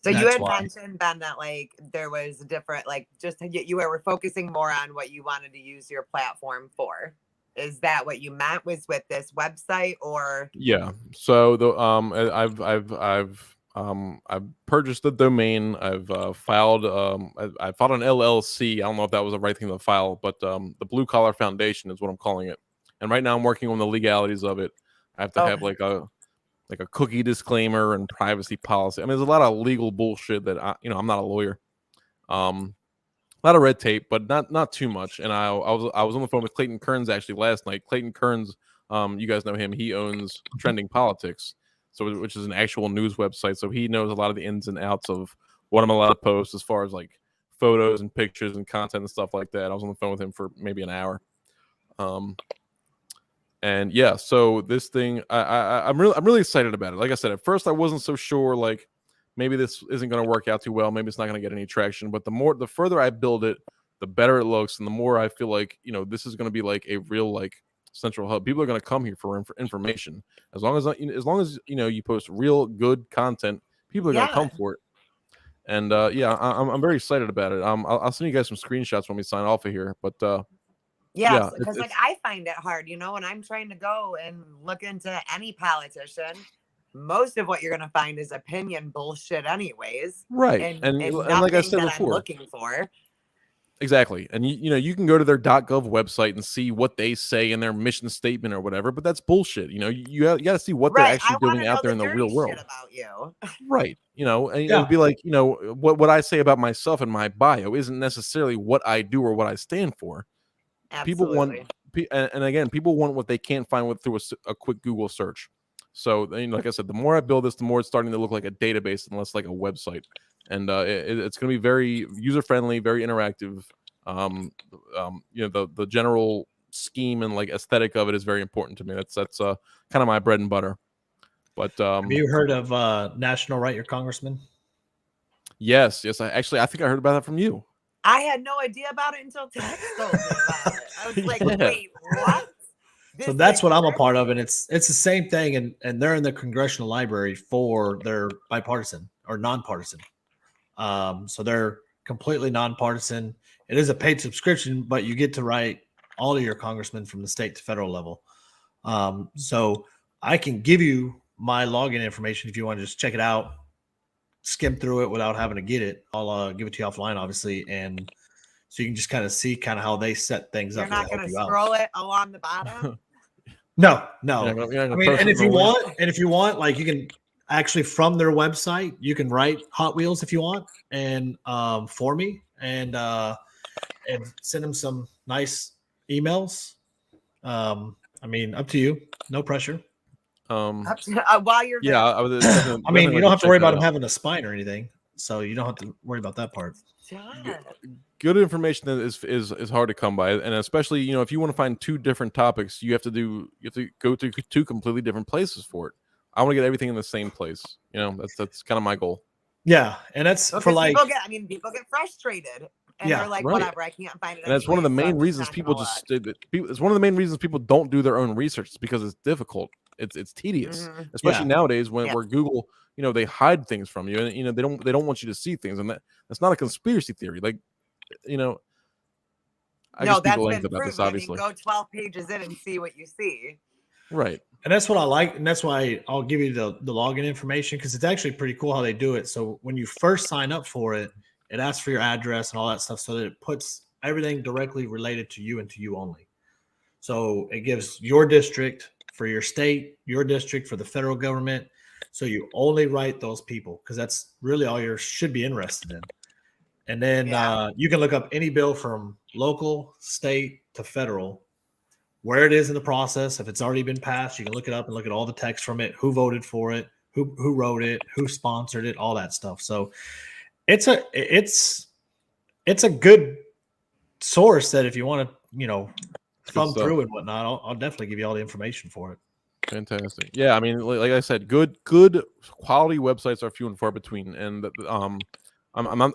Speaker 2: So you had mentioned, Ben, that like there was a different, like, just you were focusing more on what you wanted to use your platform for. Is that what you meant was with this website, or?
Speaker 3: Yeah. So the I've purchased the domain. I've filed I filed an LLC. I don't know if that was the right thing to file, but the Blue Collar Foundation is what I'm calling it. And right now I'm working on the legalities of it. I have to have like a cookie disclaimer and privacy policy. I mean, there's a lot of legal bullshit that I'm not a lawyer. A lot of red tape, but not too much. And I was on the phone with Clayton Kearns actually last night. Clayton Kearns, you guys know him. He owns Trending Politics. So, which is an actual news website. So he knows a lot of the ins and outs of what I'm allowed to post as far as like photos and pictures and content and stuff like that. I was on the phone with him for maybe an hour. And yeah, so this thing, I'm really excited about it. Like I said, at first I wasn't so sure, like maybe this isn't going to work out too well. Maybe it's not going to get any traction, but the further I build it, the better it looks. And the more I feel like, this is going to be like a real, like, central hub. People are going to come here for information. As long as you post real good content, people are going to come for it. And I'm very excited about it. I'll send you guys some screenshots when we sign off of here. But
Speaker 2: because like I find it hard, when I'm trying to go and look into any politician, most of what you're going to find is opinion bullshit, anyways.
Speaker 3: Right, and like I said before,
Speaker 2: I'm looking for.
Speaker 3: Exactly. And you can go to their .gov website and see what they say in their mission statement or whatever, but that's bullshit. You got to see what they're
Speaker 2: Right.
Speaker 3: actually
Speaker 2: I want
Speaker 3: doing
Speaker 2: to know
Speaker 3: out there
Speaker 2: the
Speaker 3: in the
Speaker 2: dirty
Speaker 3: real world.
Speaker 2: shit about you.
Speaker 3: Right. And it
Speaker 1: Yeah.
Speaker 3: would be like, what I say about myself in my bio isn't necessarily what I do or what I stand for. People want,
Speaker 2: Absolutely.
Speaker 3: and again, people want what they can't find through a quick Google search. So, like I said, the more I build this, the more it's starting to look like a database and less like a website. And it's going to be very user friendly, very interactive. The general scheme and like aesthetic of it is very important to me. That's kind of my bread and butter. But
Speaker 1: have you heard of National Write Your Congressman?
Speaker 3: Yes. I think I heard about that from you.
Speaker 2: I had no idea about it until Tex told me about it. I was like, wait, what?
Speaker 1: So that's what I'm a part of, and it's the same thing, and they're in the congressional library for their bipartisan or nonpartisan. So they're completely nonpartisan. It is a paid subscription, but you get to write all of your congressmen from the state to federal level. So I can give you my login information if you want to just check it out, skim through it without having to get it. I'll give it to you offline, obviously, and so you can just kind of see kind of how they set things
Speaker 2: You're
Speaker 1: up.
Speaker 2: not going to scroll it along the bottom.
Speaker 1: No.
Speaker 3: You're not
Speaker 1: I
Speaker 3: gonna
Speaker 1: mean,
Speaker 3: post
Speaker 1: and
Speaker 3: it
Speaker 1: if
Speaker 3: in
Speaker 1: you
Speaker 3: the
Speaker 1: want, like you can actually from their website, you can write Hot Wheels if you want, and for me, and send them some nice emails. I mean, up to you. No pressure.
Speaker 2: While you're there.
Speaker 3: I was definitely,
Speaker 1: I mean, you don't have to
Speaker 3: check
Speaker 1: worry
Speaker 3: that
Speaker 1: about them
Speaker 3: out.
Speaker 1: having a spine or anything, so you don't have to worry about that part.
Speaker 3: Good information is hard to come by, and especially if you want to find two different topics, you have to go to two completely different places for it. I want to get everything in the same place. That's kind of my goal.
Speaker 1: Yeah, and that's for like
Speaker 2: people get frustrated, and
Speaker 1: Yeah,
Speaker 2: they're like,
Speaker 3: right.
Speaker 2: whatever, I can't find it.
Speaker 3: And that's one of the
Speaker 2: anyway,
Speaker 3: main
Speaker 2: so I'm
Speaker 3: reasons
Speaker 2: not
Speaker 3: people
Speaker 2: gonna
Speaker 3: just
Speaker 2: look.
Speaker 3: it's one of the main reasons people don't do their own research. It's because it's difficult. It's tedious,
Speaker 2: Mhm.
Speaker 3: especially nowadays where Google, they hide things from you, and they don't want you to see things, and that's not a conspiracy theory. Like, I
Speaker 2: No,
Speaker 3: guess
Speaker 2: that's
Speaker 3: people
Speaker 2: been
Speaker 3: length about this,
Speaker 2: proven.
Speaker 3: obviously.
Speaker 2: Go 12 pages in and see what you see.
Speaker 3: Right.
Speaker 1: And that's what I like, and that's why I'll give you the login information, because it's actually pretty cool how they do it. So when you first sign up for it, it asks for your address and all that stuff, so that it puts everything directly related to you and to you only. So it gives your district for your state, your district for the federal government. So you only write those people, because that's really all you should be interested in. And then you can look up any bill from local, state to federal, where it is in the process. If it's already been passed, you can look it up and look at all the text from it, who voted for it, who wrote it, who sponsored it, all that stuff. So it's a good source that if you want to, thumb through and whatnot, I'll definitely give you all the information for it.
Speaker 3: Fantastic. Yeah, I mean, like I said, good quality websites are few and far between, and I'm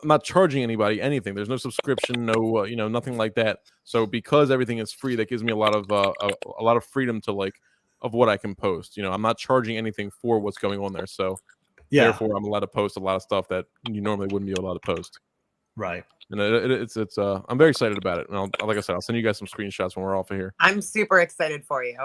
Speaker 3: not charging anybody anything. There's no subscription, no nothing like that. So because everything is free, that gives me a lot of freedom to of what I can post. I'm not charging anything for what's going on there. So therefore, I'm allowed to post a lot of stuff that you normally wouldn't be allowed to post.
Speaker 1: Right.
Speaker 3: And it's I'm very excited about it. And like I said, I'll send you guys some screenshots when we're off of here.
Speaker 2: I'm super excited for you.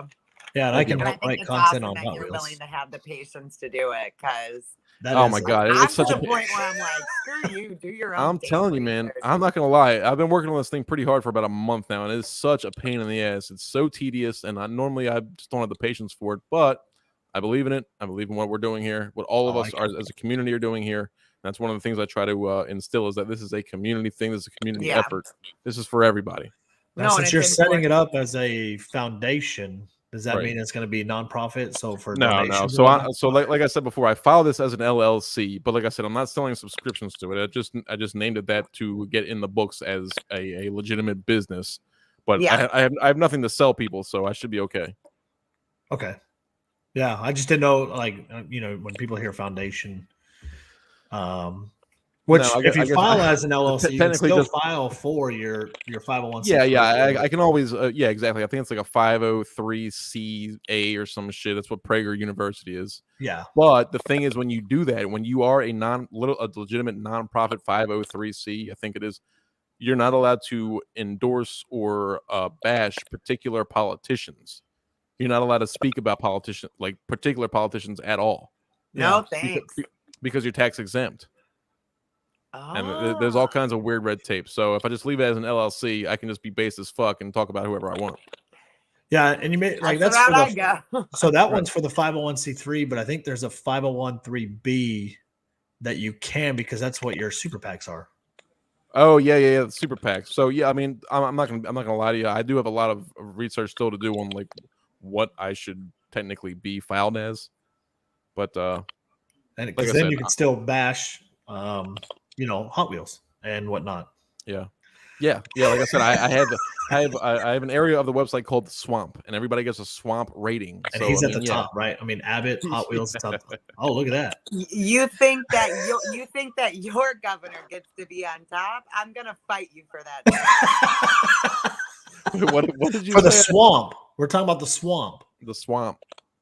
Speaker 1: Yeah, and I can help write content on
Speaker 2: that
Speaker 1: Hot
Speaker 2: you're
Speaker 1: Wheels.
Speaker 2: willing to have the patience to do it, because
Speaker 3: oh my god,
Speaker 2: I'm
Speaker 3: it's such
Speaker 2: to
Speaker 3: a
Speaker 2: the point where I'm like, screw you, do your own.
Speaker 3: I'm telling you, man, I'm not gonna lie. I've been working on this thing pretty hard for about a month now, and it's such a pain in the ass. It's so tedious, and I just don't have the patience for it. But I believe in it. I believe in what we're doing here, what all of us as a community are doing here. That's one of the things I try to instill, is that this is a community thing. This is a community effort. This is for everybody.
Speaker 1: Now, since you're setting it up as a foundation, does that mean it's going to be nonprofit? So for
Speaker 3: no. So like I said before, I file this as an LLC, but like I said, I'm not selling subscriptions to it. I just named it that to get in the books as a legitimate business. But I have nothing to sell people, so I should be okay.
Speaker 1: Okay. Yeah, I just didn't know, when people hear foundation, which if you file as an LLC, you can still file for your 501c.
Speaker 3: Yeah, I can always, exactly. I think it's like a 503c(a) or some shit. That's what Prager University is.
Speaker 1: Yeah.
Speaker 3: But the thing is, when you do that, when you are a legitimate nonprofit 503c, I think it is, you're not allowed to endorse or bash particular politicians. You're not allowed to speak about particular politicians at all.
Speaker 2: No, thanks.
Speaker 3: Because you're tax exempt. And there's all kinds of weird red tape. So if I just leave it as an LLC, I can just be base as fuck and talk about whoever I want.
Speaker 1: Yeah, and you may like
Speaker 2: that's
Speaker 1: that's
Speaker 2: where
Speaker 1: for the,
Speaker 2: I go.
Speaker 1: so that one's for the 501c3, but I think there's a 501(b) that you can, because that's what your super PACs are.
Speaker 3: Oh yeah, the super PACs. So yeah, I mean, I'm not gonna lie to you. I do have a lot of research still to do on like what I should technically be filed as. But
Speaker 1: And
Speaker 3: like
Speaker 1: because
Speaker 3: I
Speaker 1: then
Speaker 3: said,
Speaker 1: you can still bash, Hot Wheels and whatnot.
Speaker 3: yeah. Like I said, I have an area of the website called the Swamp, and everybody gets a Swamp rating.
Speaker 1: And
Speaker 3: So
Speaker 1: he's
Speaker 3: I
Speaker 1: at
Speaker 3: mean,
Speaker 1: the top, right? I mean, Abbott, Hot Wheels. Oh, look at that.
Speaker 2: You think that your governor gets to be on top? I'm gonna fight you for that.
Speaker 3: what did you
Speaker 1: For the
Speaker 3: say?
Speaker 1: Swamp. We're talking about the Swamp.
Speaker 3: The Swamp.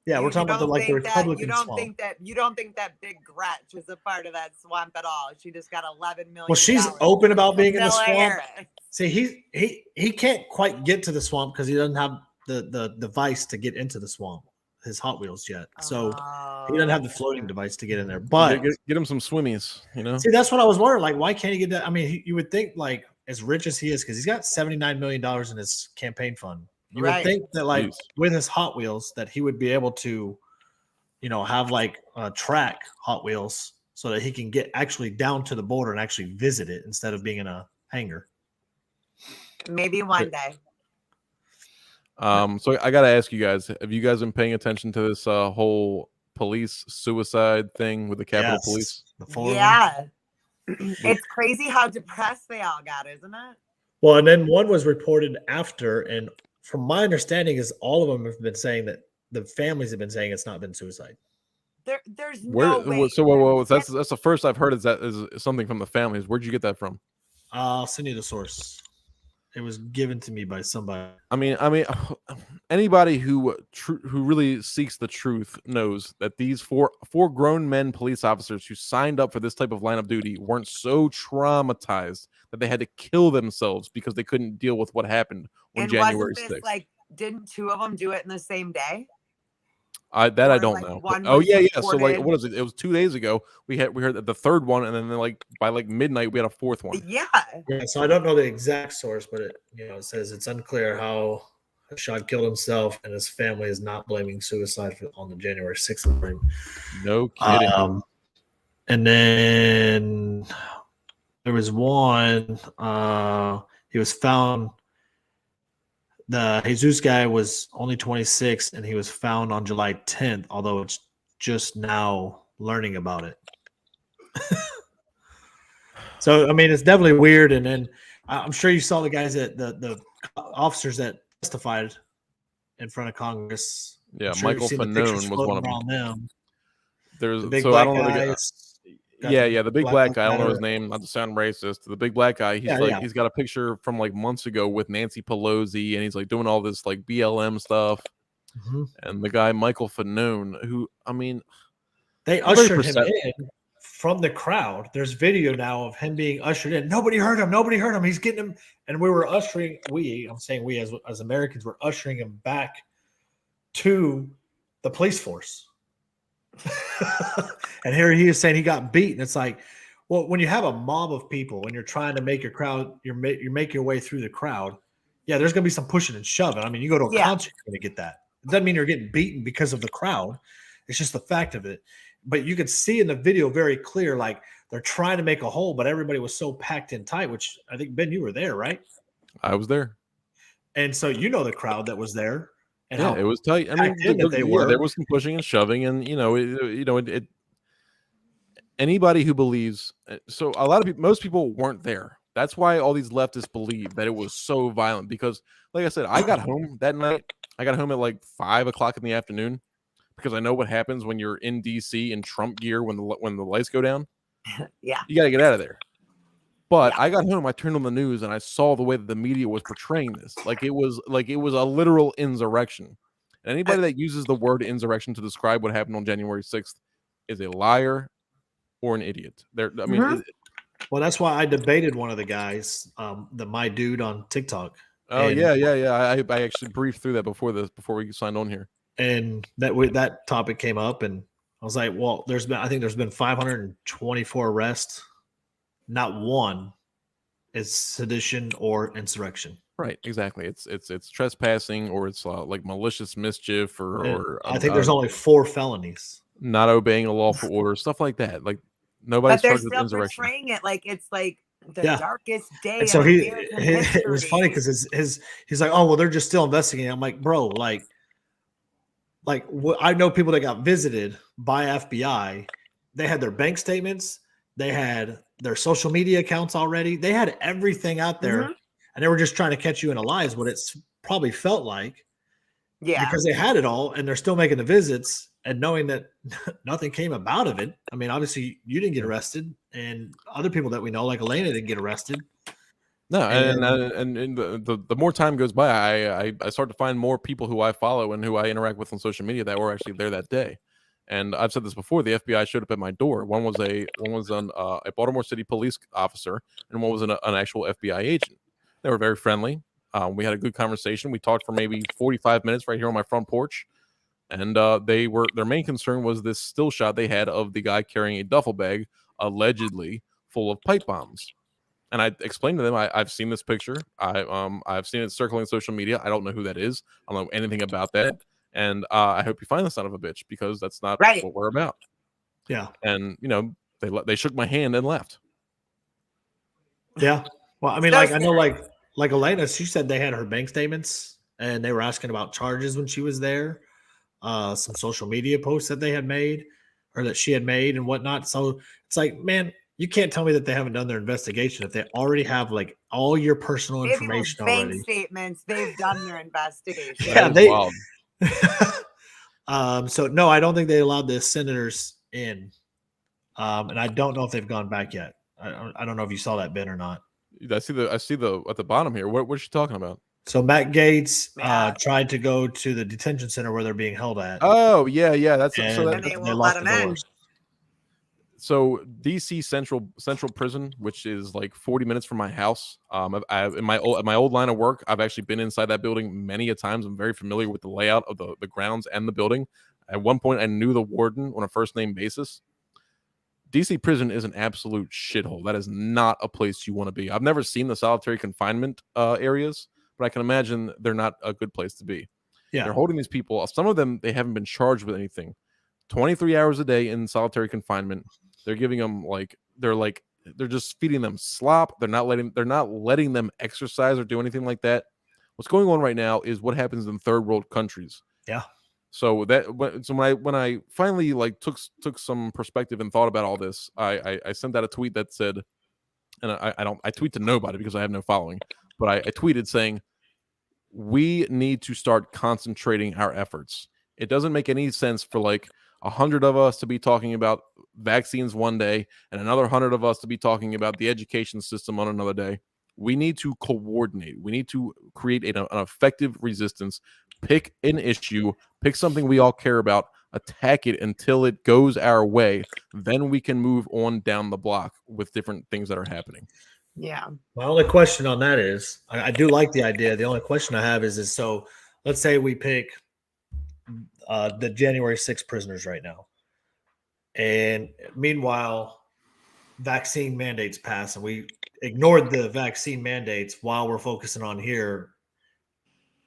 Speaker 1: Yeah, we're talking about the Republican
Speaker 2: you don't
Speaker 1: Swamp.
Speaker 2: you don't think that Big Gretch is a part of that swamp at all. She just got 11 million.
Speaker 1: Well, she's open about being in the
Speaker 2: Kamala
Speaker 1: swamp.
Speaker 2: Harris.
Speaker 1: See, he can't quite get to the swamp because he doesn't have the device to get into the swamp, his Hot Wheels yet. So he doesn't have the floating device to get in there. But
Speaker 3: get him some swimmies, you know.
Speaker 1: See, that's what I was wondering. Like, why can't he get that? I mean, you would think, like, as rich as he is, because he's got $79 million in his campaign fund. You would think that, like, with his Hot Wheels, that he would be able to, have like track Hot Wheels so that he can get actually down to the border and actually visit it instead of being in a hangar.
Speaker 2: Maybe one day.
Speaker 3: So I got to ask you guys: have you guys been paying attention to this whole police suicide thing with the Capitol Police?
Speaker 2: Yeah, it's crazy how depressed they all got, isn't it?
Speaker 1: Well, and then one was reported after, and from my understanding, is all of them have been saying that the families have been saying it's not been suicide.
Speaker 2: There's no way.
Speaker 3: So that's the first I've heard is something from the families. Where'd you get that from?
Speaker 1: I'll send you the source. It was given to me by somebody.
Speaker 3: I mean, anybody who really seeks the truth knows that these four grown men police officers who signed up for this type of line of duty weren't so traumatized that they had to kill themselves because they couldn't deal with what happened on January 6th.
Speaker 2: Like, didn't two of them do it in the same day?
Speaker 3: I don't know. Oh yeah. So like, what is it? It was 2 days ago. We heard the third one, and then by midnight we had a fourth one.
Speaker 2: Yeah.
Speaker 1: So I don't know the exact source, but it says it's unclear how Rashad killed himself, and his family is not blaming suicide on the January 6th.
Speaker 3: No kidding.
Speaker 1: And then there was one. He was found. The Jesus guy was only 26, and he was found on July 10th, although it's just now learning about it. So, I mean, it's definitely weird. And then I'm sure you saw the guys the officers that testified in front of Congress.
Speaker 3: Yeah, Michael Fanone was one of them. There's
Speaker 1: the big black guy.
Speaker 3: The big black guy. I don't know his name, not to sound racist. The big black guy. He's got a picture from like months ago with Nancy Pelosi, and he's like doing all this like BLM stuff. Mm-hmm. And the guy Michael Fanone, who, I mean,
Speaker 1: they ushered him in from the crowd. There's video now of him being ushered in. Nobody heard him. He's getting him, and we were ushering. I'm saying we as Americans were ushering him back to the police force. And here he is saying he got beaten. It's like, well, when you have a mob of people and you're trying to make your crowd, you make your way through the crowd. Yeah, there's gonna be some pushing and shoving. I mean, you go to a concert, you're gonna get that. It doesn't mean you're getting beaten because of the crowd. It's just the fact of it. But you could see in the video very clear, like they're trying to make a hole, but everybody was so packed in tight. Which I think, Ben, you were there, right?
Speaker 3: I was there, and
Speaker 1: so the crowd that was there. And
Speaker 3: it was tight. I mean, there was some pushing and shoving, and anybody who believes. So a lot of people, most people weren't there. That's why all these leftists believe that it was so violent. Because, like I said, I got home that night. I got home at like 5 o'clock in the afternoon because I know what happens when you're in DC in Trump gear when the lights go down.
Speaker 2: Yeah,
Speaker 3: you got to get out of there. But I got home, I turned on the news, and I saw the way that the media was portraying this. Like it was a literal insurrection. And anybody that uses the word insurrection to describe what happened on January 6th is a liar or an idiot.
Speaker 1: Well, that's why I debated one of the guys, my dude on TikTok.
Speaker 3: Oh, yeah. I actually briefed through that before we signed on here.
Speaker 1: And that topic came up, and I was like, well, I think there's been 524 arrests not one is sedition or insurrection.
Speaker 3: Right, exactly. It's trespassing, or it's like malicious mischief,
Speaker 1: And
Speaker 3: or
Speaker 1: I think there's only 4 felonies.
Speaker 3: not obeying a lawful order, stuff like that. Like nobody's
Speaker 2: But they're
Speaker 3: charged with
Speaker 2: still
Speaker 3: insurrection.
Speaker 2: portraying it like it's like the
Speaker 1: Yeah.
Speaker 2: darkest day
Speaker 1: And so
Speaker 2: in American history.
Speaker 1: it was funny because he's like, oh well, they're just still investigating. I'm like, bro, I know people that got visited by FBI. They had their bank statements, they had their social media accounts already, they had everything out there,
Speaker 2: Mhm.
Speaker 1: and they were just trying to catch you in a lie. Is what it's probably felt like.
Speaker 2: Yeah.
Speaker 1: Because they had it all, and they're still making the visits, and knowing that nothing came about of it. I mean, obviously, you didn't get arrested, and other people that we know, like Elena, didn't get arrested.
Speaker 3: No,
Speaker 1: And
Speaker 3: and the more time goes by, I start to find more people who I follow and who I interact with on social media that were actually there that day. And I've said this before: the FBI showed up at my door. One was a Baltimore City police officer, and one was an actual FBI agent. They were very friendly. We had a good conversation. We talked for maybe 45 minutes right here on my front porch. And their main concern was this still shot they had of the guy carrying a duffel bag allegedly full of pipe bombs. And I explained to them, I've seen this picture. I've seen it circling social media. I don't know who that is. I don't know anything about that. And I hope you find the son of a bitch, because that's not
Speaker 2: Right.
Speaker 3: what we're about.
Speaker 1: yeah,
Speaker 3: And they shook my hand and left.
Speaker 1: yeah. Well, I mean,
Speaker 2: So
Speaker 1: like I know,
Speaker 2: scary.
Speaker 1: like Elena, she said they had her bank statements, and they were asking about charges when she was there. Some social media posts that they had made, or that she had made, and whatnot. So it's like, man, you can't tell me that they haven't done their investigation if they already have like all your personal
Speaker 2: They have people's
Speaker 1: information
Speaker 2: bank
Speaker 1: already.
Speaker 2: statements. They've done their investigation.
Speaker 1: Yeah,
Speaker 3: That is wild.
Speaker 1: So no, I don't think they allowed the senators in, and I don't know if they've gone back yet. I don't know if you saw that, Ben, or not.
Speaker 3: I see the at the bottom here. What's she talking about?
Speaker 1: So Matt Gates
Speaker 2: Yeah.
Speaker 1: tried to go to the detention center where they're being held at.
Speaker 3: Oh yeah. That's
Speaker 1: and
Speaker 3: so
Speaker 2: And
Speaker 3: that,
Speaker 2: they won't let him in.
Speaker 3: So DC Central Prison, which is like 40 minutes from my house. I've in my old line of work, I've actually been inside that building many a times. I'm very familiar with the layout of the grounds and the building. At one point, I knew the warden on a first name basis. DC Prison is an absolute shithole. That is not a place you want to be. I've never seen the solitary confinement areas, but I can imagine they're not a good place to be.
Speaker 1: Yeah,
Speaker 3: They're holding these people. Some of them, they haven't been charged with anything. 23 hours a day in solitary confinement. They're giving them they're just feeding them slop. They're not letting them exercise or do anything like that. What's going on right now is what happens in third world countries.
Speaker 1: yeah.
Speaker 3: So when I finally took some perspective and thought about all this, I sent out a tweet that said, and I tweet to nobody because I have no following, but I tweeted saying, we need to start concentrating our efforts. It doesn't make any sense for like 100 of us to be talking about vaccines one day and another 100 of us to be talking about the education system on another day. We need to coordinate. We need to create an effective resistance. Pick an issue, pick something we all care about, attack it until it goes our way. Then we can move on down the block with different things that are happening.
Speaker 2: Yeah.
Speaker 1: My only question on that is, I do like the idea. The only question I have is so let's say we pick the January 6th prisoners right now, and meanwhile, vaccine mandates pass, and we ignored the vaccine mandates while we're focusing on here.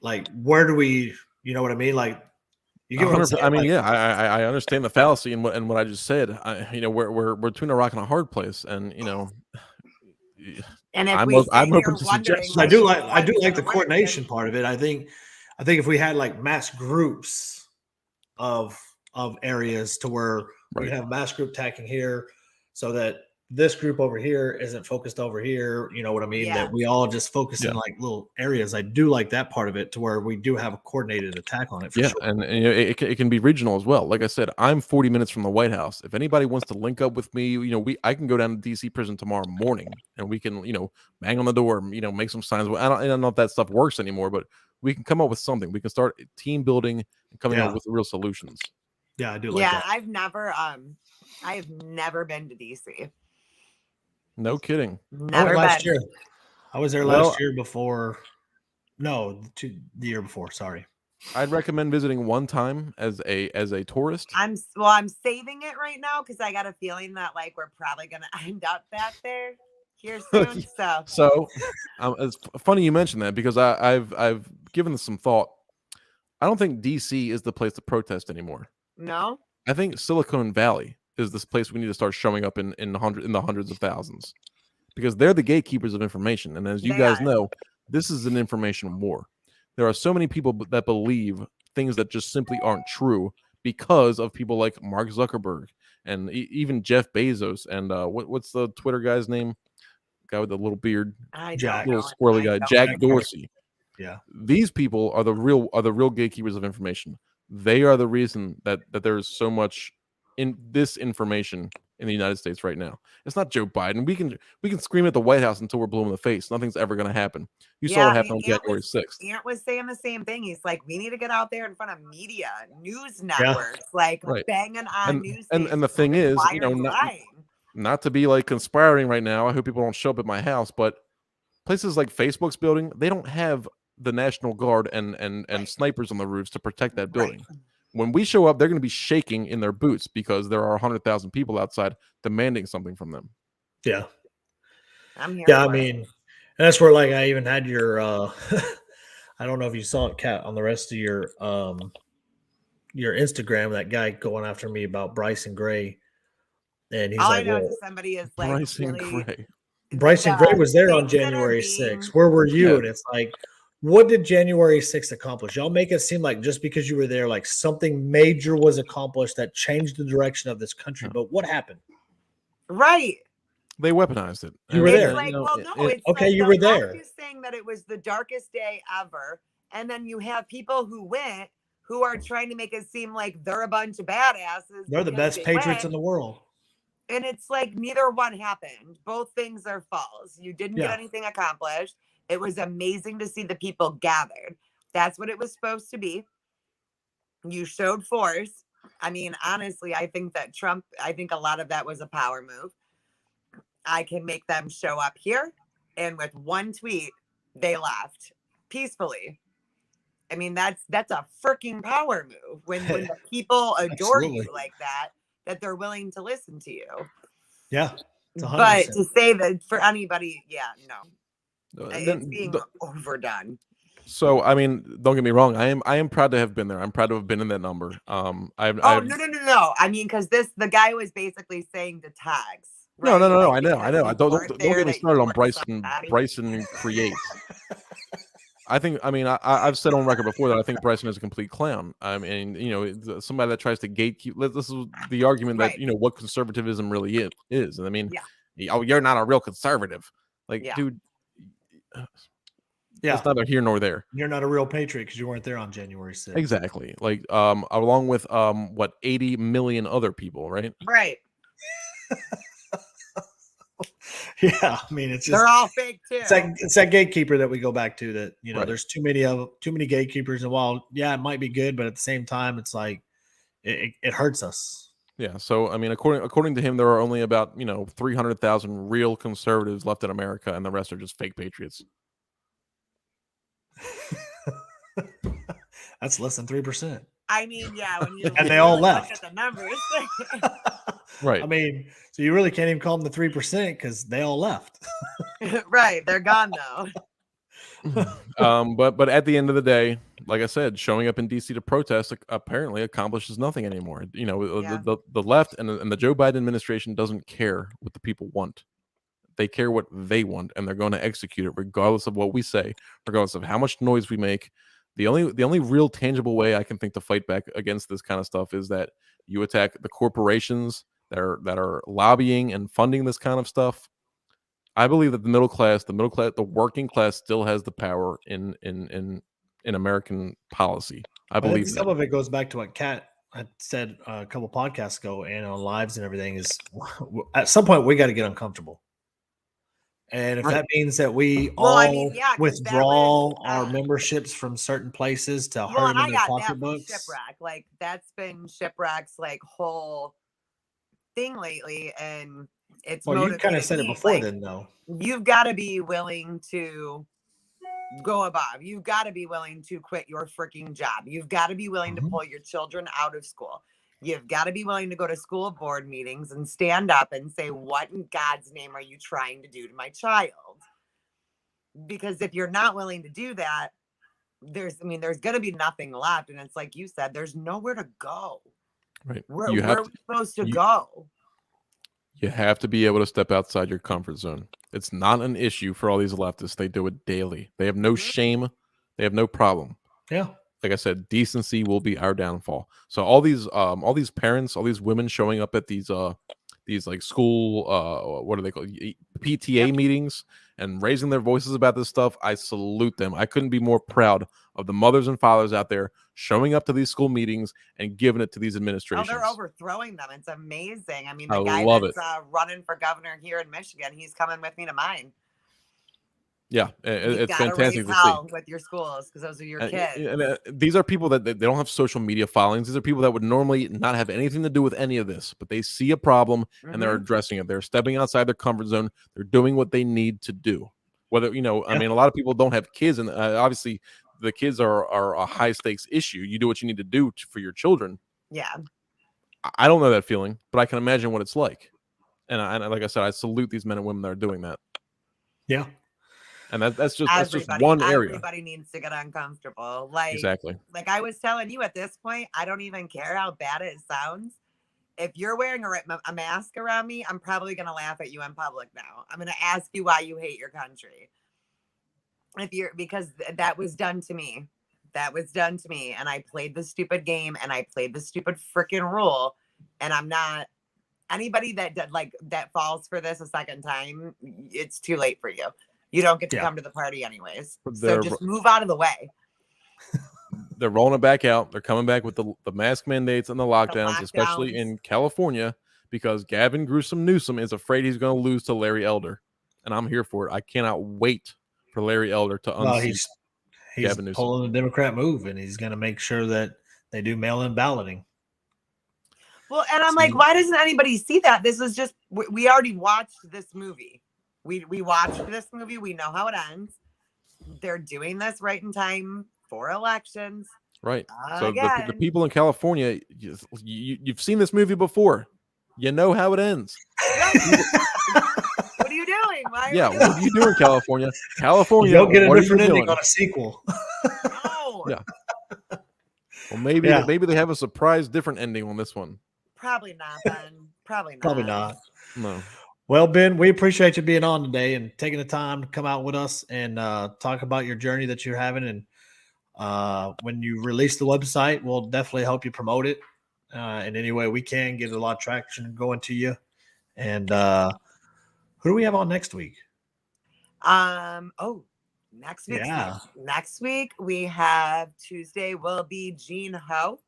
Speaker 1: Like, where do we? You know what I mean? Like, you get what I'm saying?
Speaker 3: I mean,
Speaker 1: Like,
Speaker 3: yeah, I understand the fallacy in what I just said. We're between a rock and a hard place, and
Speaker 2: And if
Speaker 3: I'm
Speaker 2: we
Speaker 3: op-
Speaker 2: sit
Speaker 3: I'm
Speaker 2: here
Speaker 3: open to
Speaker 2: wondering,
Speaker 3: suggestions.
Speaker 1: I do
Speaker 2: like,
Speaker 1: like
Speaker 2: what's
Speaker 1: the
Speaker 2: gonna work,
Speaker 1: coordination
Speaker 2: and-
Speaker 1: part of it. I think if we had like mass groups of areas to where we
Speaker 3: Right.
Speaker 1: have mass group attacking here, so that this group over here isn't focused over here. You know what I mean?
Speaker 2: Yeah.
Speaker 1: That we all just focus
Speaker 3: Yeah.
Speaker 1: in like little areas. I do like that part of it, to where we do have a coordinated attack on it. For
Speaker 3: Yeah,
Speaker 1: sure.
Speaker 3: and it can be regional as well. Like I said, I'm 40 minutes from the White House. If anybody wants to link up with me, I can go down to DC prison tomorrow morning, and we can, bang on the door, make some signs. I don't know if that stuff works anymore, but we can come up with something. We can start team building and coming
Speaker 1: Yeah.
Speaker 3: up with real solutions.
Speaker 1: Yeah, I do like
Speaker 2: Yeah,
Speaker 1: that.
Speaker 2: I've never been to DC.
Speaker 3: No kidding.
Speaker 1: I went
Speaker 2: Never
Speaker 1: last
Speaker 2: been.
Speaker 1: year. I was there
Speaker 3: Well-
Speaker 1: last year before. No, the year before. Sorry.
Speaker 3: I'd recommend visiting one time as a tourist.
Speaker 2: I'm saving it right now because I got a feeling that like we're probably gonna end up back there. Here soon. So
Speaker 3: So, it's funny you mentioned that because I've given this some thought. I don't think DC is the place to protest anymore.
Speaker 2: no.
Speaker 3: I think Silicon Valley is this place we need to start showing up in the hundreds of thousands, because they're the gatekeepers of information. And as you
Speaker 2: They
Speaker 3: guys
Speaker 2: are.
Speaker 3: know, this is an information war. There are so many people that believe things that just simply aren't true because of people like Mark Zuckerberg and even Jeff Bezos and what's the Twitter guy's name? Guy with the little beard,
Speaker 2: I
Speaker 1: Jack.
Speaker 2: don't
Speaker 3: little
Speaker 2: know.
Speaker 3: squirrely
Speaker 2: I
Speaker 3: guy,
Speaker 2: don't
Speaker 3: Jack
Speaker 2: know.
Speaker 3: Dorsey.
Speaker 1: Yeah.
Speaker 3: These people are the real gatekeepers of information. They are the reason that there's so much in this information in the United States right now. It's not Joe Biden. We can scream at the White House until we're blue in the face. Nothing's ever going to happen. You saw what happened on January 6th.
Speaker 2: Ant was saying the same thing. He's like, we need to get out there in front of media, news networks, like
Speaker 3: Right.
Speaker 2: banging on
Speaker 3: And-
Speaker 2: news
Speaker 3: and the
Speaker 2: stations,
Speaker 3: thing
Speaker 2: like,
Speaker 3: is,
Speaker 2: why
Speaker 3: you know,
Speaker 2: are you lying?
Speaker 3: Not to be like conspiring right now. I hope people don't show up at my house, but places like Facebook's building, they don't have the National Guard and
Speaker 2: Right.
Speaker 3: snipers on the roofs to protect that
Speaker 2: Right.
Speaker 3: building. When we show up, they're going to be shaking in their boots because there are 100,000 people outside demanding something from them.
Speaker 1: Yeah.
Speaker 2: I'm here.
Speaker 1: Yeah. I
Speaker 2: for it.
Speaker 1: mean, and that's where like I even had your I don't know if you saw it, Kat, on the rest of your Instagram, that guy going after me about Bryson Gray. And he's
Speaker 2: all I
Speaker 1: like,
Speaker 2: know
Speaker 1: well,
Speaker 2: is somebody is like
Speaker 3: Bryson
Speaker 2: really
Speaker 3: Gray.
Speaker 1: Bryson
Speaker 2: the
Speaker 1: Gray was there on
Speaker 2: things that are
Speaker 1: January
Speaker 2: being-
Speaker 1: 6th. Where were you?
Speaker 3: Yeah.
Speaker 1: And it's like, what did January 6th accomplish? Y'all make it seem like just because you were there, like something major was accomplished that changed the direction of this country.
Speaker 3: Yeah.
Speaker 1: But what happened?
Speaker 2: right.
Speaker 3: They weaponized it.
Speaker 1: You were
Speaker 3: And,
Speaker 1: there.
Speaker 2: It's like,
Speaker 3: you know,
Speaker 2: well, no,
Speaker 3: it-
Speaker 2: it's
Speaker 1: okay,
Speaker 2: like
Speaker 1: you
Speaker 2: the
Speaker 1: were there.
Speaker 2: left is saying that it was the darkest day ever, and then you have people who went who are trying to make it seem like they're a bunch of badasses.
Speaker 1: They're the
Speaker 2: because
Speaker 1: best
Speaker 2: they
Speaker 1: patriots in
Speaker 2: went,
Speaker 1: the world.
Speaker 2: and it's like neither one happened. Both things are false. You didn't
Speaker 1: Yeah.
Speaker 2: get anything accomplished. It was amazing to see the people gathered. That's what it was supposed to be. You showed force. I mean, honestly, I think that I think a lot of that was a power move. I can make them show up here, and with one tweet, they left peacefully. I mean, that's a freaking power move when the people adore you
Speaker 1: Absolutely.
Speaker 2: like that they're willing to listen to you.
Speaker 1: Yeah. It's 100%.
Speaker 2: But to say that for anybody, yeah, no,
Speaker 3: uh,
Speaker 2: it's
Speaker 3: then
Speaker 2: being
Speaker 3: the-
Speaker 2: overdone.
Speaker 3: so I mean, don't get me wrong. I am proud to have been there. I'm proud to have been in that number. I've
Speaker 2: Oh no! I mean, because the guy was basically saying to tags.
Speaker 3: No,
Speaker 2: right?
Speaker 3: I
Speaker 2: Like,
Speaker 3: know.
Speaker 2: because
Speaker 3: Don't
Speaker 2: you
Speaker 3: don't
Speaker 2: weren't
Speaker 3: don't
Speaker 2: there,
Speaker 3: get me
Speaker 2: that you
Speaker 3: started on
Speaker 2: weren't
Speaker 3: Bryson.
Speaker 2: somebody.
Speaker 3: Bryson creates. I've said on record before that I think Bryson is a complete clown. I mean, you know, it's somebody that tries to gatekeep. This is the argument that
Speaker 2: Right.
Speaker 3: you know what conservatism really is. And I mean,
Speaker 2: Yeah.
Speaker 3: oh, you're not a real conservative, like,
Speaker 2: Yeah.
Speaker 3: dude.
Speaker 1: Yeah.
Speaker 3: It's neither here nor there.
Speaker 1: You're not a real patriot because you weren't there on January 6th.
Speaker 3: Exactly. Like, along with what 80 million other people, right?
Speaker 2: Right.
Speaker 1: Yeah. I mean, it's just
Speaker 2: They're all fake too.
Speaker 1: it's that gatekeeper that we go back to, that, you know,
Speaker 3: Right.
Speaker 1: there's too many gatekeepers. And while, yeah, it might be good, but at the same time, it's like it hurts us.
Speaker 3: Yeah. So I mean, according to him, there are only about 300,000 real conservatives left in America, and the rest are just fake patriots.
Speaker 1: That's less than 3%.
Speaker 2: I mean, yeah, when you
Speaker 1: And they all
Speaker 2: look
Speaker 1: left.
Speaker 2: at the numbers.
Speaker 3: Right.
Speaker 1: I mean, so you really can't even call them the 3% because they all left.
Speaker 2: Right, they're gone though.
Speaker 3: But at the end of the day, like I said, showing up in DC to protest apparently accomplishes nothing anymore. You know,
Speaker 2: Yeah.
Speaker 3: the left and the Joe Biden administration doesn't care what the people want. They care what they want, and they're going to execute it regardless of what we say, regardless of how much noise we make. The only real tangible way I can think to fight back against this kind of stuff is that you attack the corporations that are lobbying and funding this kind of stuff. I believe that the middle class, the working class, still has the power in American policy. I
Speaker 1: think
Speaker 3: believe
Speaker 1: some
Speaker 3: that.
Speaker 1: of it goes back to what Kat had said a couple podcasts ago and on lives and everything, is at some point we got to get uncomfortable. And if
Speaker 3: Right.
Speaker 1: that means that we
Speaker 2: Well,
Speaker 1: all
Speaker 2: I mean, yeah, 'cause that
Speaker 1: withdraw
Speaker 2: was,
Speaker 1: our memberships from certain places to
Speaker 2: Well,
Speaker 1: hurt
Speaker 2: and
Speaker 1: them
Speaker 2: I
Speaker 1: in their
Speaker 2: got that from
Speaker 1: pocketbooks.
Speaker 2: Shipwreck. Like that's been Shipwreck's like whole thing lately, and it's
Speaker 1: Well, you kind of
Speaker 2: motivated
Speaker 1: said it
Speaker 2: me.
Speaker 1: before
Speaker 2: Like,
Speaker 1: then, though.
Speaker 2: you've got to be willing to go above. You've got to be willing to quit your freaking job. You've got to be willing to
Speaker 1: Mhm.
Speaker 2: pull your children out of school. You've got to be willing to go to school board meetings and stand up and say, what in God's name are you trying to do to my child? Because if you're not willing to do that, there's going to be nothing left. And it's like you said, there's nowhere to go.
Speaker 3: Right.
Speaker 2: Where are we supposed to go?
Speaker 3: You have to be able to step outside your comfort zone. It's not an issue for all these leftists. They do it daily. They have no shame. They have no problem.
Speaker 1: Yeah.
Speaker 3: Like I said, decency will be our downfall. So all these parents, all these women showing up at these like school, what are they called? PTA meetings and raising their voices about this stuff. I salute them. I couldn't be more proud of the mothers and fathers out there showing up to these school meetings and giving it to these administrations.
Speaker 2: Oh, they're overthrowing them. It's amazing. I mean, the
Speaker 3: I
Speaker 2: guy
Speaker 3: love
Speaker 2: that's running for governor here in Michigan, he's coming with me to mine.
Speaker 3: Yeah, it's fantastic
Speaker 2: raise
Speaker 3: to
Speaker 2: hell
Speaker 3: see.
Speaker 2: with your schools because those are your kids.
Speaker 3: And these are people that they don't have social media followings. These are people that would normally not have anything to do with any of this, but they see a problem and they're addressing it. They're stepping outside their comfort zone. They're doing what they need to do. Whether, I mean, a lot of people don't have kids, and obviously the kids are a high stakes issue. You do what you need to do for your children.
Speaker 2: Yeah.
Speaker 3: I don't know that feeling, but I can imagine what it's like. And like I said, I salute these men and women that are doing that.
Speaker 1: Yeah.
Speaker 3: And that's just one area.
Speaker 2: Everybody needs to get uncomfortable. Like,
Speaker 3: exactly.
Speaker 2: Like I was telling you, at this point, I don't even care how bad it sounds. If you're wearing a mask around me, I'm probably going to laugh at you in public now. I'm going to ask you why you hate your country. Because that was done to me. That was done to me. And I played the stupid game and I played the stupid freaking rule. And I'm not anybody that falls for this a second time. It's too late for you. You don't get to come to the party anyways. So just move out of the way.
Speaker 3: They're rolling it back out. They're coming back with the mask mandates and the lockdowns, especially in California, because Gavin Newsom is afraid he's going to lose to Larry Elder. And I'm here for it. I cannot wait for Larry Elder to unseat Gavin Newsom.
Speaker 1: Pulling the Democrat move, and he's going to make sure that they do mail-in balloting.
Speaker 2: Well, and I'm like, why doesn't anybody see that? This is just, we already watched this movie. We watched this movie. We know how it ends. They're doing this right in time for elections.
Speaker 3: Right. So the people in California, you've seen this movie before. You know how it ends.
Speaker 2: What are you doing?
Speaker 3: What are you doing, California? California,
Speaker 1: you'll get a different ending on a sequel.
Speaker 2: No.
Speaker 3: Yeah. Well, maybe they have a surprise different ending on this one.
Speaker 2: Probably not, Ben. Probably not.
Speaker 1: Probably not.
Speaker 3: No.
Speaker 1: Well, Ben, we appreciate you being on today and taking the time to come out with us and talk about your journey that you're having. And when you release the website, we'll definitely help you promote it in any way we can, get a lot of traction going to you. And who do we have on next week?
Speaker 2: Next week. Yeah. Next week we have Tuesday will be Gene Ho,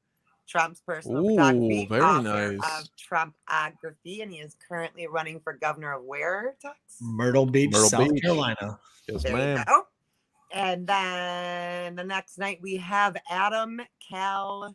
Speaker 2: Trump's personal photography,
Speaker 3: very nice.
Speaker 2: Of Trumpography, and he is currently running for governor of where, Tux?
Speaker 1: Myrtle Beach, South Carolina.
Speaker 3: Yes,
Speaker 2: there
Speaker 3: ma'am.
Speaker 2: You go. And then the next night we have Adam Calhoun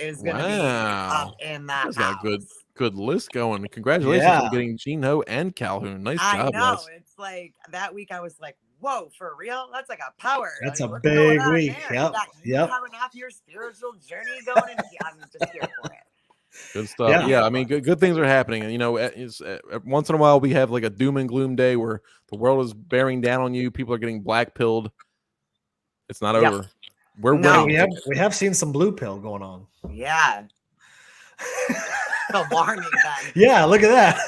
Speaker 2: is going to be up in that house.
Speaker 3: Got a good list going. Congratulations on getting Gene Ho and Calhoun. Nice job,
Speaker 2: I know.
Speaker 3: guys.
Speaker 2: It's like that week I was like, whoa, for real? That's like a power.
Speaker 1: That's
Speaker 2: like,
Speaker 1: a big week. Yep.
Speaker 2: Yep. Having off your spiritual journey going, and I'm just here for it.
Speaker 3: Good stuff. Yeah, I mean, good things are happening. And, once in a while we have like a doom and gloom day where the world is bearing down on you. People are getting black pilled. It's not over. We're winning.
Speaker 1: We have seen some blue pill going on.
Speaker 2: Yeah. The warning then.
Speaker 1: Yeah, look at that.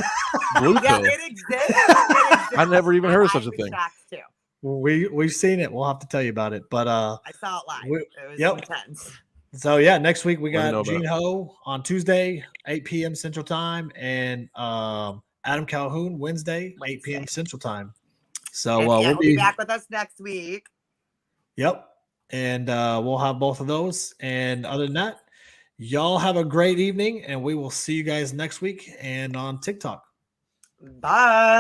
Speaker 3: Blue pill.
Speaker 2: It exists.
Speaker 3: I never even heard of such a thing.
Speaker 2: Too.
Speaker 1: We've seen it. We'll have to tell you about it. But
Speaker 2: I saw it live. It was intense.
Speaker 1: So next week we got Gene Ho on Tuesday, 8 p.m. Central Time, and Adam Calhoun Wednesday, 8 p.m. Central Time. So we'll be
Speaker 2: back with us next week.
Speaker 1: Yep. And we'll have both of those. And other than that, y'all have a great evening, and we will see you guys next week and on TikTok.
Speaker 2: Bye.